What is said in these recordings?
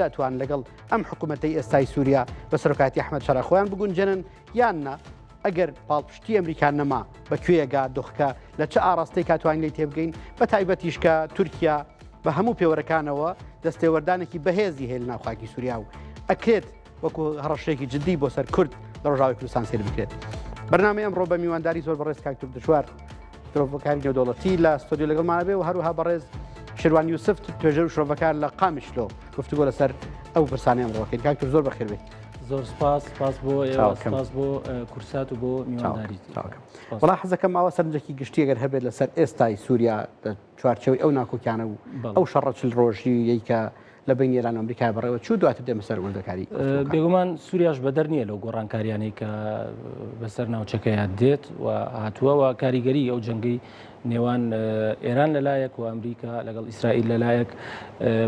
دەتوان لەگەڵ ئەم حکوومەتەی ئێستای سووریا بە سەرۆکاتی ئەحمەد شەرا خۆیان بگونجێنن یاننا ئەگەر پاڵپشتی ئەمریکا نەما بەکوێگا دۆخکە لە چه ئاراستەی کاتوانین لی تێبگەین بە تایبەتیشکە تورکیا بە هەموو پێوەرەکانەوە دەستێوەردانێکی بەهێزی هەیە لە ناوخاکی سووریا و ئەکرێت وەکو هەڕەشێکی جددی بۆ سەر کورد لە ڕۆژاوی کوردستان سێر بکرێت. بەرنامەی ئەمڕۆ بە میوانداری زۆر بەڕێز کاکتور دشوار شرۆڤەکانی نێودەوڵەتی لە ستۆدیۆ لەگەڵمانە بێ و هەروها بەڕێز شێروان یوسف توێژەر و شرۆڤەکار لە قامیشلۆ گفتوگۆ لەسەر ئەو پرسانەی ئەمڕۆکەین. کاکتور زۆر بەخێر بێت. زۆر سپاس بۆ ئێوە سپاس بۆ کورسات و بۆ میوانداری. وڵا حەزەکەم ماوە سەرنجێکی گشتی ئەگەر هەبێت لەسەر ئێستای سووریا چوارچەوەی ئەو ناکۆکیانە و ئەو شەڕە چل ڕۆژی یەکە لە بین ئێران و ئەمریکا بەڕێوە چوو دواتر دێمە سەر وردەکاری. بێگومان سووریاش بەدەر نییە لەو گۆڕانکاریانەی کە بەسەر ناوچەکەیە دێت و هاتووەوە کاریگەری ئەو جەنگەی نێوان ئێران لەلایەک و ئەمریکا لەگەڵ ئیسرائیل لەلایەک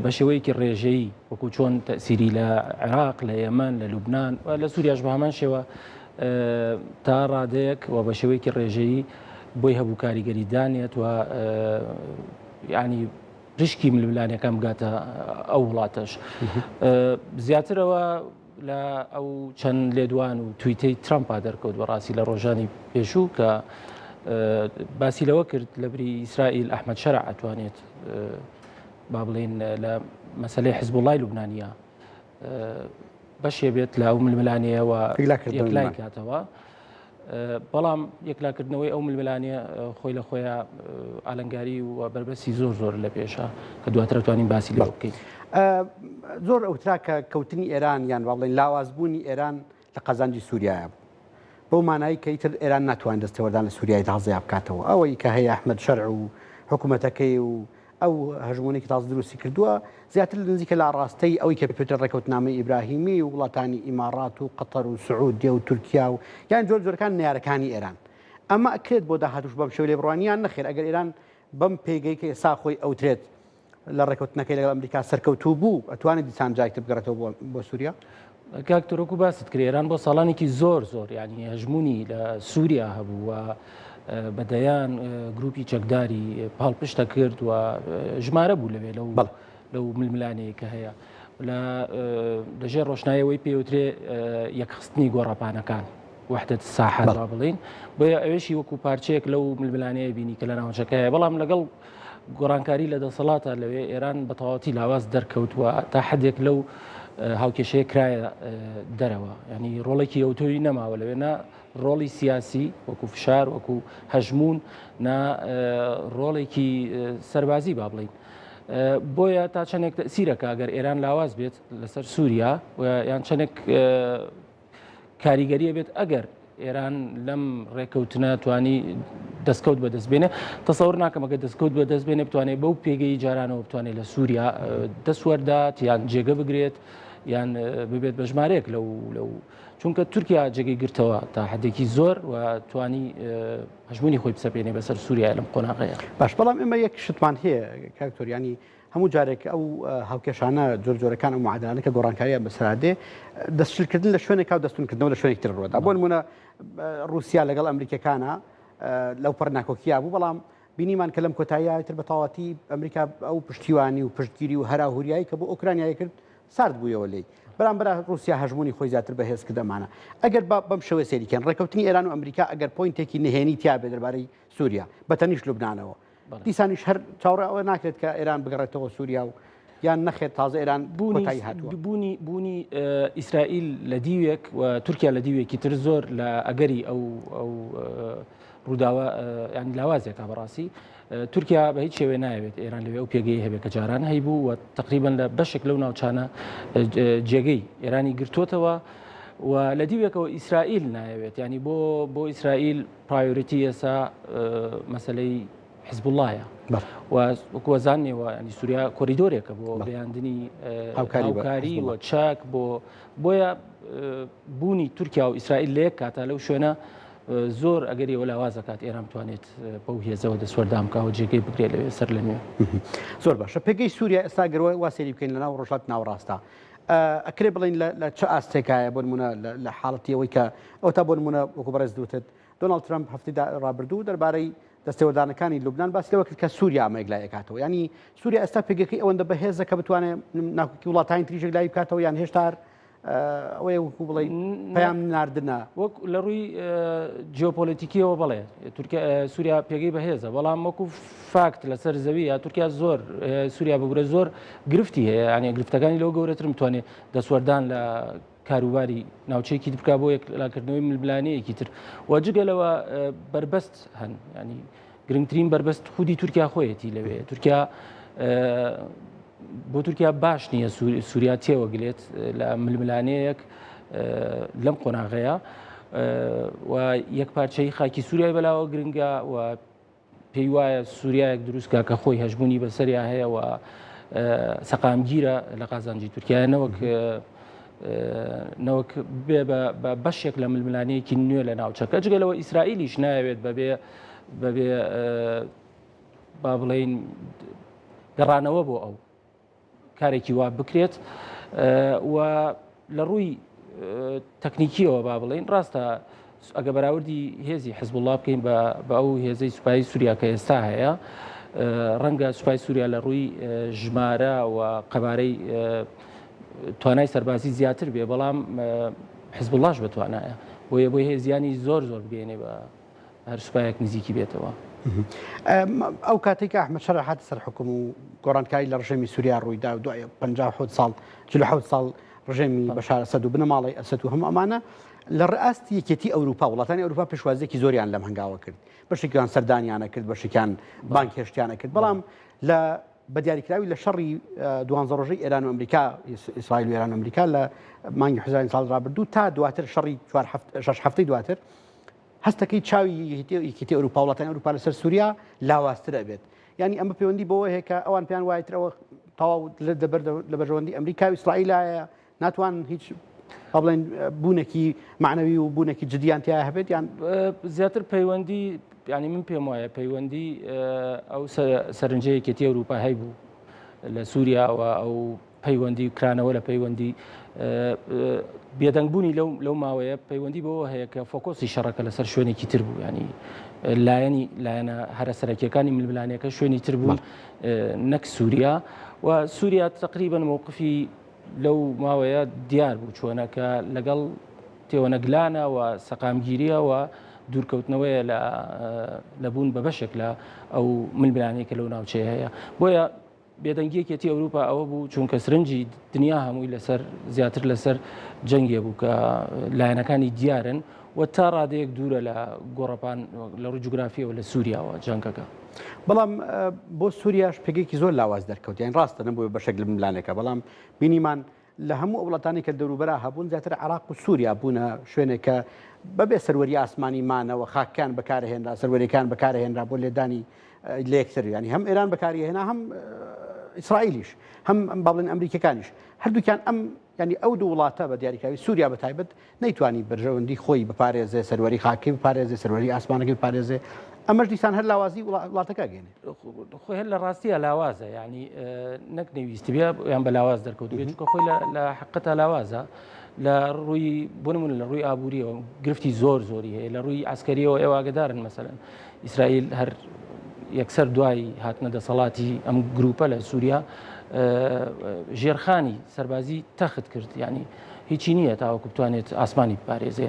بە شێوەیەکی ڕێژەیی وەکو چۆن تەسیری لە عێراق لە یەمەن لە لوبنان و لە سووریاش بە هەمان شێوە تا ڕادەیەک و بە شێوەیەکی ڕێژەیی بۆی هەبوو کاریگەری دانێت و یعنی ڕشکی ململانیەکان بگاتە ئەو وڵاتەش. زیاترەوە لە ئەو چەند لێدوان و تویتەی ترامپا دەرکەوت بەڕاستی لە ڕۆژانی پێشوو کە باسی لەوە کرد لە بری ئیسرائیل ئەحمەد شەرع ئەتوانێت با بڵێن لە مەسەلەی حیزب وڵای لوبنانیە بەشێ بێت لە ئەو ململانیەوە یەکلای کاتەوە. بەڵام یەکلاکردنەوەی ئەو ململانیە خۆی لە خۆیان ئالنگاری و بربەسی زۆر لە پێشە کە دواتر توانین باسی لەوە بکەین. زۆر ئەوتراکە کەوتنی ئێران یان با بڵێن لاوازبوونی ئێران لە قەزانجی سووریایە بوو. بەو مانایی کە ئیتر ئێران ناتوانێت دەستێوەردان لە سووریای تازەیە بکاتەوە. ئەوەی کە هەیە ئەحمەد شەرع و حکوومەتەکەی و ئەو هەژمونێکی تازە دروستی کردووە زیاتر نزیکە لە ڕاستەی ئەوەی کە پێتر ڕێکەوتنامەی ئیبراهیمی و وڵاتانی ئیمارات و قەتەر و سعودیە و تورکیا و یان جۆرەکان نارەکانی ئێران. ئەمە ئەکرێت بۆ داهاتوش بەم شێوە لێبڕوانیان نەخێر ئەگەر ئێران بەم پێگەی کە ئێستا خۆی ئەوترێت لە ڕێکەوتنەکەی لەگەڵ ئەمریکا سەرکەوتوو بوو ئەتوانێت دیسان جایتر بگەڕێتەوە بۆ سووریا. کاکتۆرۆکو باست کرد ئێران بۆ ساڵانێکی زۆر یعنی هەژمونی لە سووریا هەبوو و بەدەیان گروپی چەکداری پاڵپشتە کرد و ژمارە بوو لەوێ لەو ململانەیە کە هەیە لەژێر ڕۆشنایەوەی پێوترێ یەکخستنی گۆڕاپانەکان وحدەت ساحات با بڵین بۆیە ئەوێشی وەکو پارچەیەک لەو ململانەیە بینی کە لە ناوچەکەیە. بەڵام لەگەڵ گۆڕانکاری لە دەسەڵاتە لەوێ ئێران بە تەواوەتی لاواز دەرکەوتووە تا حدێک لەو هاوکێشەیە کرایە دەرەوە. ینی ڕۆڵێکی ئەوتۆی نەماوە لەوێنە ڕۆڵی سیاسی وەکو فشار وەکو هەژمون نا ڕۆڵێکی سەربازی با بڵین. بۆیە تا چەندێک تەسیرەکە ئەگەر ئێران لاواز بێت لەسەر سووریا یان چەندێک کاریگەریە بێت ئەگەر ئێران لەم ڕێکەوتنە توانی دەستکەوت بەدەستبێنێ تەسەوڕ ناکەم ئەگەر دەستکەوت بەدەستبێنێ بتوانێت بەو پێگەی جارانەوە بتوانێت لە سووریا دەسوەردات یان جێگە بگرێت یان ببێت بە ژمارەیەک لەو چونکە تورکیا جێگەی گرتەوە تا حدێکی زۆر و توانی هەژمونی خۆی بسەپێنێ بەسەر سووریا لەم قۆناغەیە. باش بەڵام ئێمە یەک شتمان هەیە کاکتۆر ینی هەموو جارێک ئەو هاوکێشانە جۆرەکان و معادلانە کە گۆڕانکاریان بەسەرادێ دەستشلکردن لە شوێنێکا و دەستونکردنەوە لە شوێنێکی تر ڕۆدا. بۆ نمونە رووسیا لەگەڵ ئەمریکەکانە لەو پەرناکۆکییا بوو بەڵام بینیمان کە لەم کۆتاییە تر بە تەواوەتی ئەمریکا ئەو پشتیوانی و پشتگیری و هەراهوریایی کە بۆ ئۆکرانیای کرد سارد بوویەوە لێی بەرامبەر رووسیا هەژمونی خۆی زیاتر بەهێز کردەمانە. ئەگەر بەم شێوە سێریکەن ڕێکەوتنی ئێران و ئەمریکا ئەگەر پۆینتێکی نهێنی تیا بێ دەربارەی سووریا بەتەنیش لوبنانەوە دیسانیش هەر چاوەڕێ ئەوە ناکرێت کە ئێران بگەڕێتەوە سووریا و یان نەخێت تازە ئێران کۆتایی هاتووە. بوونی ئیسرائیل لە دیوێک و تورکیا لە دیوێکی تر زۆر لە ئەگەری ئەو ڕووداوە ینی لاوازێکە بەڕاستی تورکیا بە هیچ شێوێ نایەوێت ئێران لەوێ ئەو پێگەی هەبێت کە جاران هەیبوو و تقریبا لە بەشێک لەو ناوچانە جێگەی ئێرانی گرتووەتەوە و لە دیوێکەوە ئیسرائیل نایەوێت ینی بۆ ئیسرائیل پرایۆریتی ئێستا مەسەلەی حیزب وڵایە وەکوەزانێەوە ینی سووریا کۆریدۆرێکە بۆ بەیاندنی هاوکاری و چاک بۆیە بوونی تورکیا و ئیسرائیل لە یەک کاتە لەو شوێنە زۆر ئەگەری ئەوە لاواز دەکات ئێران بتوانێت بەو هێزەوە دەسوەردام بکەوە جێگەی بگرێت لەوێ سەر لە نوێ. زۆر باشە پێگەی سووریا ئێستا گەروە وا سێری بکەین لەناو ڕۆژهەڵات ناوڕاستە. ئەکرێ بڵین لە چه ئاستێکایە بۆ نمونە لە حاڵەتی ئەوەی کە ئەو تا بۆ نمونە وەکو بەڕێز دوتت دۆناڵد ترامپ هەفتەی ڕابردوو دەربارەی دەستێوەدانەکانی لوبناان باسی لەوە کرد کە سووریا ئەمە یەکلای ئەکاتەوە ینی سووریا ئێستا پێگەکەی ئەوەندە بەهێزە کە بتوانێت ناوکی وڵاتانی تریژێک لای بکاتەوە یان هێشتا ئەوەیە وەکو بڵێ پەیام ناردنە وەک لە ڕووی جیۆپۆلیتیکیەوە بڵێ سووریا پێگەی بەهێزە بەڵام وەکو فاکت لەسەر زەویە تورکیا زۆر سووریا بەگورە زۆر گرفتی هەیە ینی گرفتەکانی لەو گەورەتر بتوانێت دەسوەردان لە کاروباری ناوچەیەکی بکا بۆ یەکلاکردنەوەی ململانەیەکی تر وەجگەلەوە بربەست هەن ینی گرنگترین بربەست خودی تورکیا خۆیەتی لەوێ تورکیا بۆ تورکیا باش نییە سووریا تێوەگلێت لە ململانەیەک لەم قۆناغەیە و یەک پارچەی خاکی سووریای بەلاوە گرنگە و پێی وایە سووریایەک دروستکە کە خۆی هەژبوونی بەسەریا هەیە و سەقامگیرە لە قازانجی تورکیا نەوەک بێ بە بەشێک لە ململانەیەکی نوێ لە ناوچەکە جگەلەوە ئیسرائیلیش ناوێت بەبێ با بڵێن گەڕانەوە بۆ ئەو کارێکی وا بکرێت و لە ڕووی تەکنیکیەوە با بڵێن ڕاستە ئەگە بەراوردی هێزی حزب الله بکەین بە ئەو هێزەی سوپایی سووریا کە ئێستا هەیە ڕەنگە سوپای سووریا لە ڕووی ژمارە و قەبارەی توانای سەربازی زیاتر بێ بەڵام حزب اللهش بتوانایە بۆی هێزیانی زۆر بگەێنێ بە هەر سوپایەک نزیکی بێتەوە. ئەو کاتێک ئەحمەد شەرع هاتە سەر حکوم و گۆڕانکاری لە ڕژێمی سووریا ڕوویدا و دوای 57 ساڵ 47 ساڵ ڕژێمی بەشار ئەسەد و بنەماڵی ئەسەد و هەموو ئەمانە لە ڕئاستی یەکێتی ئەوروپا وڵاتانی ئەوروپا پێشوازیەکی زۆریان لەم هەنگاوە کرد بەشێکیان سەردانیانە کرد بەشێکیان بانک هێشتیانە کرد بەڵام لە بە دیاریکراوی لە شەڕی 12 ڕۆژەی ئێران و ئەمریکا ئیسرائیل و ئێران و ئەمریکا لە مانگی حزاری ساڵ ڕابردوو تا دواتر شەڕی 6 هەفتەی دواتر هەستەکەی چاوی یەکێتی ئەوروپا وڵاتانی ئەوروپا لەسەر سووریا لاوااسترە بێت ینی ئەمە پەیوەندی بەوە هەیە کە ئەوان پێیان وایترەوە تەواو لە بەرژەوەندی ئەمریکا و ئیسرائیلایە ناتوان هیچ بڵێن بوونێکی معنەوی و بوونێکی جدیان تیا هەبێت یان زیاتر پەیوەندی ینی من پێم وایە پەیوەندی ئەو سەرنجەیەکێتی ئەوروپا هەیبوو لە سووریا و ئەو پەیوەندی کرانەوە لە پەیوەندی بێدەنگبوونی لەو ماوەیە پەیوەندی بەوە هەیە کە فۆکۆسی شەڕەکە لەسەر شوێنێکی تر بوو ینی لایەنە هەرە سەرەکیەکانی ململانەکە شوێنی تر بوون نەک سووریا و سووریا تقریبەن مووقفی لەو ماوەیە دیار بوو چۆنەکە لەگەڵ تێوەنەگلانە و سەقامگیریە و دوورکەوتنەوەیە لە بوون بە بەشێک لە ئەو ململانەیەکە لەو ناوچەیە هەیە بۆیە بێدەنگیەکێتی ئەوروپا ئەوە بوو چونکە سرنجی دنیا هەمووی لەسەر زیاتر لەسەر جەنگێ بوو کە لایەنەکانی دیارن و تا ڕادەیەک دوورە لە گۆڕەپان لە ڕووی جوگرافیەوە لە سووریاوە جەنگەکە بەڵام بۆ سووریاش پێگەیەکی زۆر لاواز دەرکەوت یان ڕاستە نەبووە بەشێک لە ململانەکە بەڵام بینیمان لە هەموو وڵاتانی کە دەوروبەرا هەبوون زیاتر عێراق و سووریا بوونە شوێنێکە بەبێ سەروەری ئاسمانی مانەوە خاکیان بەکارهێنرا سەروەریەکان بەکارهێنرا بۆ لێدانی لە یەکتر ینی هەم ئێران بەکارهێنا هەم ئیسرائیلیش هەم باڵێن ئەمریکەکانیش هەردووکیان ئەم ینی ئەو دوو وڵاتە بە دیاریکراوی سووریا بەتایبەت نەیتوانی بەرژەوەندی خۆی بپارێزێ سەروەری خاکی بپارێزێ سەروەری ئاسمانەکەی بپارێزێ ئەمەش دیسان هەر لاوازی وڵاتەکە گەێنێ خۆی هەر لە ڕاستیە لاوازە ینی نەک نەویستی بێ یان بە لاواز دەرکەوت بێت چونکە خۆی لە حقیقەتە لاوازە لە ڕووی بۆ نمونە لە ڕووی ئابووریەوە گرفتی زۆری هەیە لە ڕووی ئاسکەریەوە ئێوە ئاگدارن مەسەلەن ئیسرائیل هەر یەکسەر دوای هاتنە دەسەڵاتی ئەم گروپە لە سووریا ژێرخانی سەربازی تەخت کرد ینی هیچی نییە تاوەکو بتوانێت ئاسمانی بپارێزێ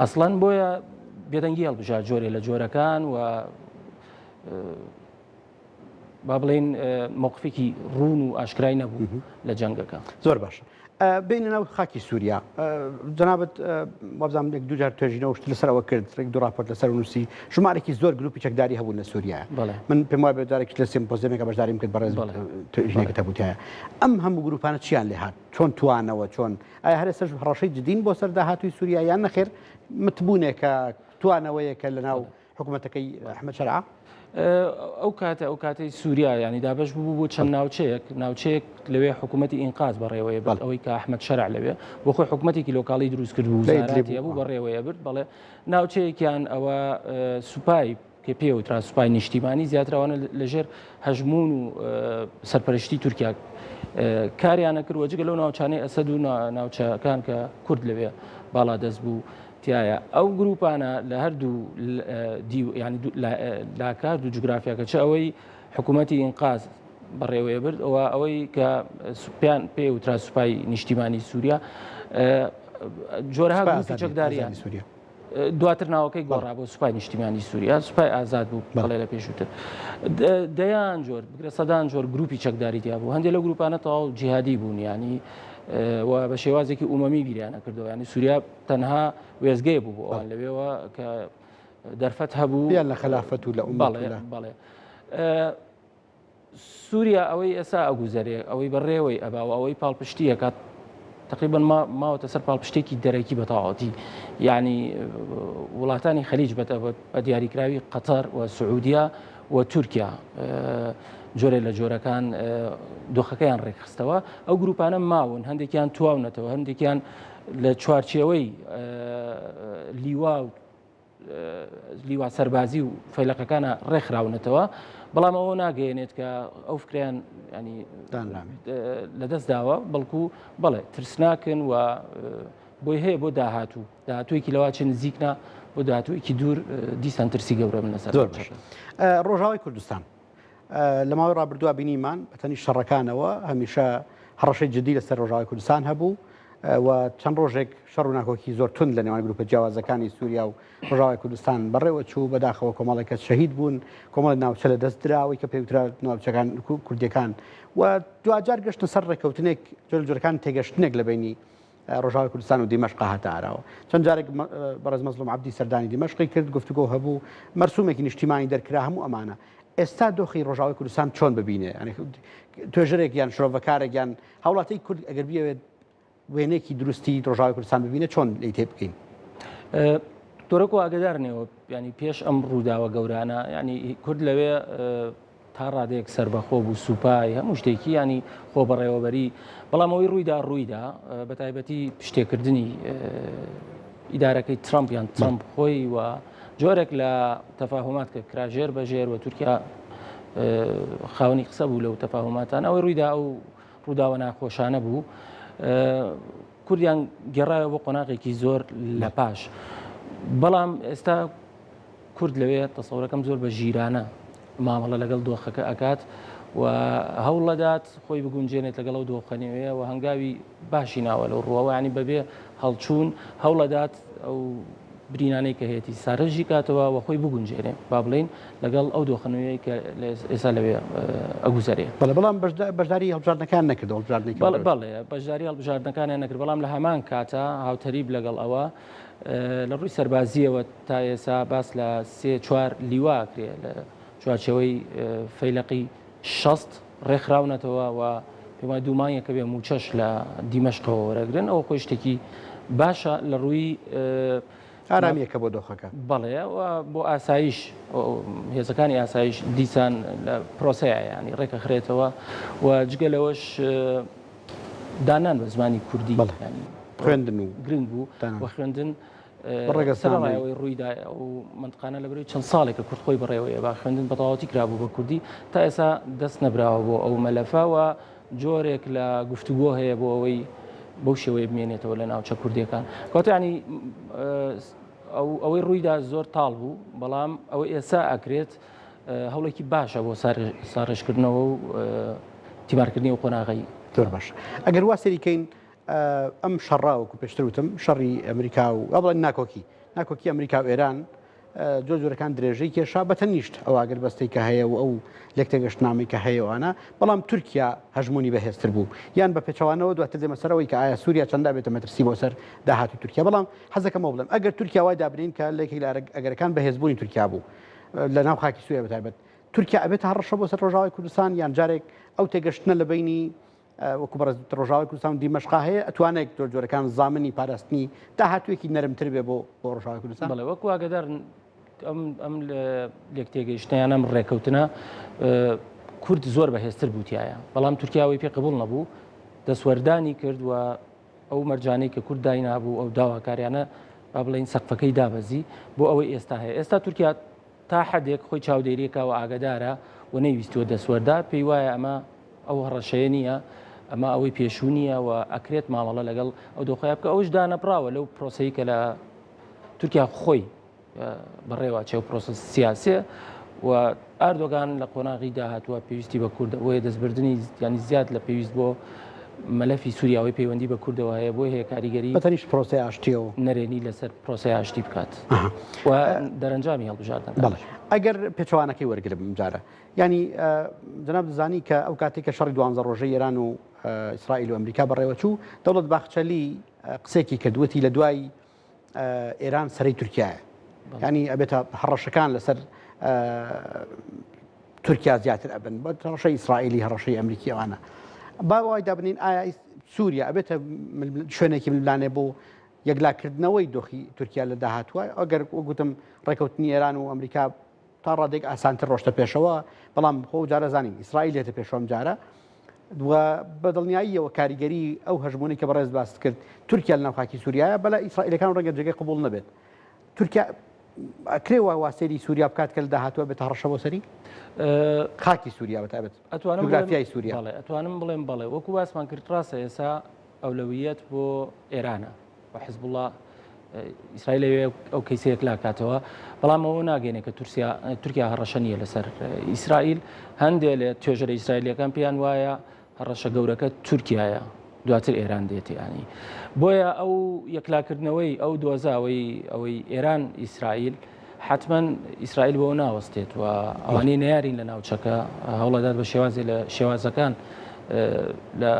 ئەسڵەن بۆیە بێدەنگی هەڵبژار جۆرێ لە جۆرەکان و با بڵێن مووقفێکی ڕوون و ئاشکرای نەبوو لە جەنگەکە زۆر باشە بینە ناو خاکی سووریا جەنابەت وابزانام یەک دوو جار توێژینەوەشت لەسەرەوە کرد ڕێک دوو راپۆرت لەسەر نووسی ژمارێکی زۆر گروپی چەکداری هەبوو لە سووریا من پێم وایە بەجارێکی لە سیمپۆزیەمێکە بەشداریم کرد بەڕێز توێژینێکە تەبووتایە ئەم هەموو گروپانە چیان لێ هات چۆن توانەوە چۆن ئایا هەر ئێستاش ڕەشەی جدین بۆ سەر داهاتووی سووریا یان نەخێر متبوونێکە توانەوەیەکە لە ناو حکوومەتەکەی ئەحمەد شەرع ئەو کاتەی سووریا ینی دابش بوو بۆ چەند ناوچەیەک لەوێ حکوومەتی ئینقاز بەڕێوەیە بەڵ ئەوەی کە ئەحمەد شەرع لەوێ بۆ خۆی حکوومەتێکی لۆکاڵی دروست کرد بوو وزارەتی بوو بەڕێوەیە برد بەڵێ ناوچەیەکیان ئەوە سوپای کە پێوترا سوپای نیشتیمانی زیاترەوانە لەژێر هەژمون و سەرپەرشتی تورکیا کاریانە کردوە جگە لەو ناوچانەی ئەسەد و ناوچەکان کە کورد لەوێ باڵا دەست بوو تایە ئەو گروپانە لە هەردوو ینی لاکە هەردوو جوگرافیاکە چ ئەوەی حکوومەتی ئینقاز بەڕێوەیە برد ئەوە ئەوەی کە سوپیان پێ وترا سوپای نیشتیمانی سووریا جۆرەها گروپی چەکداریان سووریا دواتر ناوەکەی گۆڕا بۆ سوپای نیشتیمانی سووریا سوپای ئازاد بوو بەڵێ لە پێشووتر دەیان جۆر بگرە سەدان جۆر گروپی چەکداری تیا بوو هەندێک لە گروپانە تەواو جیهادی بوون ینی و بە شێوازێکی عمومی بیریانە کردەوە ینی سووریا تەنها وێزگەی بوو بۆ ئەوان لەوێەوە کە دەرفەت هەبوو یان لە خلافەت و لە بەڵێ سووریا ئەوەی ئێستا ئەگوزارێ ئەوەی بەڕێوەی ئەباوە ئەوەی پاڵپشتیە کات تقریبا ماوەتە سەر پاڵپشتێکی دەرەکی بەتەواوەتی یعنی وڵاتانی خەلیج بە دیاریکراوی قەتەر و سعودیا و تورکیا جۆرێک لە جۆرەکان دۆخەکەیان ڕێکخستەوە ئەو گروپانە ماون هەندێکیان تواونەتەوە هەندێکیان لە چوارچێوەی لیوا سەربازی و فەیلقەکانە ڕێکخراونەتەوە بەڵام ئەوە ناگەیەنێت کە ئەو فکریان ینی لەدەست داوە بەڵکو بەڵێ ترسناکن و بۆی هەیە بۆ داهاتوویەکی لەوا چ نزیکنا بۆ داهاتوویەکی دوور دیسان ترسی گەورە من لەسەر ڕۆژاوای کوردستان لە ماوەی ڕابردووە بینیمان بەتەنی شەڕەکانەوە هەمیشە هەڕەشەی جدی لەسەر ڕۆژاوای کوردستان هەبوو و چەند ڕۆژێک شەڕ و ناکۆکی زۆر تون لە نێوان گروپە جیاوازەکانی سووریا و ڕۆژاوای کوردستان بەڕێوە چوو بەداخەوە کۆمەڵێکە شەهید بوون کۆمەڵی ناوچە لە دەست دراوەی کە پێوترا ناوچەکان کوردیەکان و دوجار گەشتە سەر ڕێکەوتنێک جۆرەکان تێگەشتنێک لە بینی ڕۆژاوای کوردستان و دیمەشق هاتە ئاراوە چەند جارێک بەڕێز مەزلوم عەبدی سەردانی دیمەشقی کرد گفتوگۆ هەبوو مەرسومێکی نیشتیمانی دەرکرا هەموو ئەمانە ئێستا دۆخی ڕۆژاوای کوردستان چۆن ببینێ توێژەرێک یان شرۆڤەکارێک یان هاوڵاتی کورد ئەگەر بیەوێت وێنێکی دروستی ڕۆژاوای کوردستان ببینێت چۆن لی تێ بکەین تۆرەکۆ ئاگدارنەوە ینی پێش ئەم ڕووداوە گەورانە ینی کورد لەوێ تا ڕادێک سربەخۆ بوو سوپای هەموو شتێکی ینی خۆ بەڕێوەبەری بەڵام ئەوەی ڕوویدا بە تایبەتی پشتێکردنی ئیدارەکەی ترامپ یان ترامپ خۆی و جۆرێک لە تەفاهمات کە کراژێر بەژێر و تورکیا خاوەنی قسە بوو لەو تەفاهماتان ئەوەی ڕوویدا ئەو ڕووداوە ناخۆشانە بوو کوردیان گەڕایەوە بۆ قۆناغێکی زۆر لە پاش بەڵام ئێستا کورد لەوێ تەسەوڕەکەم زۆر بە ژیرانە مامەڵە لەگەڵ دۆخەکە ئەکات و هەوڵەدات خۆی بگونجێنێت لەگەڵ ئەو دۆخەنەوەیە و هەنگاوی باشی ناوە لەو ڕووەوە ینی بەبێ هەڵچوون هەوڵەدات ئەو برینانەی کە هەیەی سارەژی کاتەوە و خۆی بگونجێنێ با بڵین لەگەڵ ئەو دۆخەنەوەی کە ئێستا لەوێ ئەگوزارێ بەڵام بەشداری هەڵبژاردنەکان نەکرد بەڵێ بەشداری هەڵبژاردنەکانیان نەکرد بەڵام لە هەمان کاتە هاوتەریب لەگەڵ ئەوە لە ڕووی سەربازیەوە تا ئێستا باس لە 3-4 لیوا کرێ لە چوارچەوەی فەیلقی 6 ڕێکخراونەتەوە و پێما دوومانیە کە بێ موچەش لە دیمەشقەوە وەرەگرن ئەوە خۆی شتێکی باشە لە ڕووی ئارامیەکە بۆ دۆخەکە بەڵێ بۆ ئاسایش هێزەکانی ئاسایش دیسان لە پرۆسەیە ینی ڕێکە خرێتەوە و جگەلەوەش دانان بە زمانی کوردی خوێندن و گرنگ بوو و خوێندن ڕێگەسەرەوەی ڕوویدا و منطقانە لە بەروی چەند ساڵێکە کورد خۆی بەڕێوەیە با خوێندن بەتەواوەتی کرابوو بە کوردی تا ئێستا دەست نەبراوە بۆ ئەو مەلەفەوە جۆرێک لە گفتوگۆ هەیە بۆ ئەوەی بەو شێوەیە بمێنێتەوە لە ناوچە کوردیەکان کەواتە ینی ئەوەی ڕوویدا زۆر تاڵ بوو بەڵام ئەوەی ئێستا ئەکرێت هەوڵێکی باشە بۆ ساڕێژکردنەوە و تیمارکردنی و قۆناغی زۆر باش ئەگەر وا سەریکەین ئەم شەڕاوەکو پێشتر وتم شەڕی ئەمریکا و ئەڵێن ناکۆکی ئەمریکا و ئێران جۆرەکان درێژەی کێشا بەتەنیشت ئەو ئاگەر بەستەی کە هەیە و ئەو لێکتێگەشتنامەی کە هەیەوانە بەڵام تورکیا هەژمونی بەهێزتر بوو یان بە پێچەوانەوە دواتر دێمەسەرەوەی کە ئایا سووریا چەنددا بێتە مەترسی بۆ سەر داهاتوی تورکیا بەڵام حەزەکەمەوە بڵێم ئەگەر تورکیا وای دابرین کە لێکێک لە ئەگەرەکان بەهێزبوونی تورکیا بوو لە ناو خاکی سووریا بەتایبەت تورکیا ئەبێت هەڕەشە بۆ سەر ڕۆژاوای کوردستان یان جارێک ئەو تێگەشتنە لە بینی وەکو بەڕێز ڕۆژاوای کوردستان و دیمەشق هەیە ئەتوانێت جۆرەکان زامنی پاراستنی داهاتوێکی نەرمتر بێ بۆ ڕۆژاوای کوردستان بەڵێ وەکو ئاگدار ئەم لێک تێگەیشتیان ئەم ڕێکەوتنە کورد زۆر بەهێزتر بووتیایە بەڵام تورکیاوی پێ قبول نەبوو دەسوەردانی کرد و ئەو مەرجانەی کە کورد دای نابوو ئەو داواکاریانە با بڵێن سەقفەکەی دابەزی بۆ ئەوەی ئێستا هەیە ئێستا تورکیا تا حدێک خۆی چاودێریەکەوە ئاگدارە و نەیویستوە دەسوەردا پێی وایە ئەمە ئەو هەڕەشەیە نییە ئەمە ئەوەی پێشوو نییە و ئەکرێت مامەڵە لەگەڵ ئەو دۆخەیە بکە ئەوش دانەپراوە لەو پرۆسەی کە لە تورکیا خۆی بەڕێوە چێو پرۆسس سیاسێ و ئاردۆگان لە قۆناغی داهاتووە پێویستی بە کوردە بۆیە دەستبردننی ینی زیاد لە پێویست بۆ مەلەفی سووریاوی پەیوەندی بە کوردەوە هەیە بۆ هەیە کاریگەری بەتەنیش پرۆسی ئاشتیەوە نەرێنی لەسەر پرۆسی ئاشتی بکات و دەرەنجامی هەڵبژاردن. بەڵێ ئەگەر پێچوانەکەی وەرگرم جارە ینی جناب دزانی کە ئەو کاتێک کە شەڕی 12 ڕۆژەی ئێران و ئیسرائیل و ئەمریکا بەڕێوە چوو دەوڵەت باخچەلی قسێکی کردوەتی لە دوای ئێران سەرەی تورکایە ینی ئەبێتە هەڕەشەکان لەسەر تورکیا زیاتر ئەبن بە هەڕەشەی ئیسرائیلی هەڕەشەی ئەمریکی ئەوانە با وای دابنین ئایا سووریا ئەبێتە شوێنێکی ملانێ بۆ یەکلاکردنەوەی دۆخی تورکیا لە داهاتوە ئەگەر وەگوتم ڕێکەوتنی ئێران و ئەمریکا تا ڕادێک ئاسانتر ڕۆشتە پێشەوە بەڵام خۆ جارە زانین ئیسرائیل هێتە پێشەوەم جارە بەدڵنیاییەوە کاریگەری ئەو هەژمونی کە بەڕێز باس کرد تورکیا لە ناوخاکی سووریایە بەلا ئیسرائیلەکان ڕەنگە جێگەی قبول نەبێت تورکیا ئەکرێوە واسێری سووریا بکات کە لە داهاتوە بێت هەڕەشە بۆ سەری خاکی سووریا بەتابێت جوگرافیای سووریا ئەتوانم بڵێم بڵێ وەکو باسمان کرد ڕاستە ئێستا ئەولەویەت بۆ ئێرانە و حزب الله ئیسرائیل ئەو کەیسەیەک لاکاتەوە بەڵام ئەوە ناگەێنێت کە تورکیا هەڕەشە نیە لەسەر ئیسرائیل هەندێک لە توێژەرە ئیسرائیلەکان پێیان وایە هەڕەشە گەورەکە تورکایە دواتر ئێران دێت ینی بۆیە ئەو یەکلاکردنەوەی ئەو دۆزاوەی ئەوەی ئێران ئیسرائیل حتمما ئیسرائیل بۆ ناوەستێت و ئەوانەی نەیارین لە ناوچەکە هەوڵەدات بە شێوازی لە شێوازەکان لە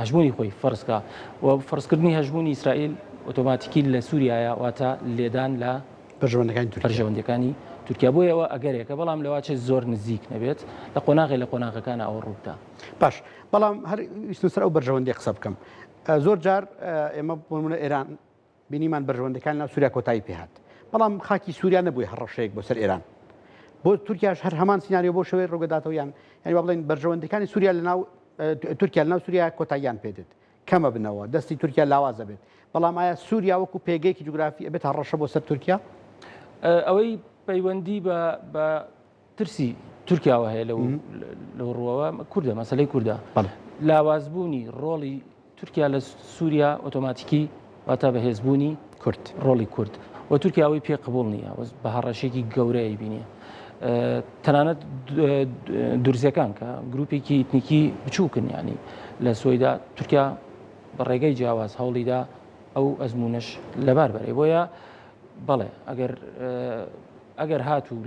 هەژمونی خۆی فەرزکە و فەرزکردنی هەژمونی ئیسرائیل ئۆتۆماتیکی لە سووریایە واتە لێدان لە پەرژەوەندەکانی تورکیا بۆیەوە ئەگەرێکە بەڵام لەواچێت زۆر نزیک نەبێت لە قۆناغی لە قۆناغەکانە ئەوە ڕوودا باش بەڵام هەر سەر ئەو بەرژەوەندی قسە بکەم زۆر جار ئێمە بۆمونە ئێران بینیمان بەرژەوەندەکان ناو سووریا کۆتایی پێهات بەڵام خاکی سووریا نەبووی هەڕەشەیەک بۆ سەر ئێران بۆ تورکیاش هەر هەمان سیناریۆ بۆ شەوەی ڕۆگەداتەوە یان ینی با بڵێن بەرژەوەندەکانی سووریا لە ناو تورکیا لە ناو سووریا کۆتاییان پێدێت کەمە بنەوە دەستی تورکیا لاوازە بێت بەڵام ئایا سووریا وەکو پێگەیەکی جوگرافی ئەبێت هەڕەشە بۆ سەر تورکیا ئەوەی پەیوەندی بە ترسی تورکیاوە هەیە لەو ڕوەوە کووردە مەسەلەی کووردە لاوازبوونی ڕۆڵی تورکیا لە سووریا ئۆتۆماتیکی واتە بەهێزبوونی کورد ڕۆڵی کورد و تورکیاوی پێ قبول نییە بە هەڕەشێکی گەورەی بینیە تەنانەت دورزیەکان کە گروپێکی ئیتنیکی بچووکن ینی لە سوۆیدا تورکیا بە ڕێگەی جیاواز هەوڵیدا ئەو ئەزمونش لەبار بەرێ بۆیە بەڵێ ئەگەر هاتوو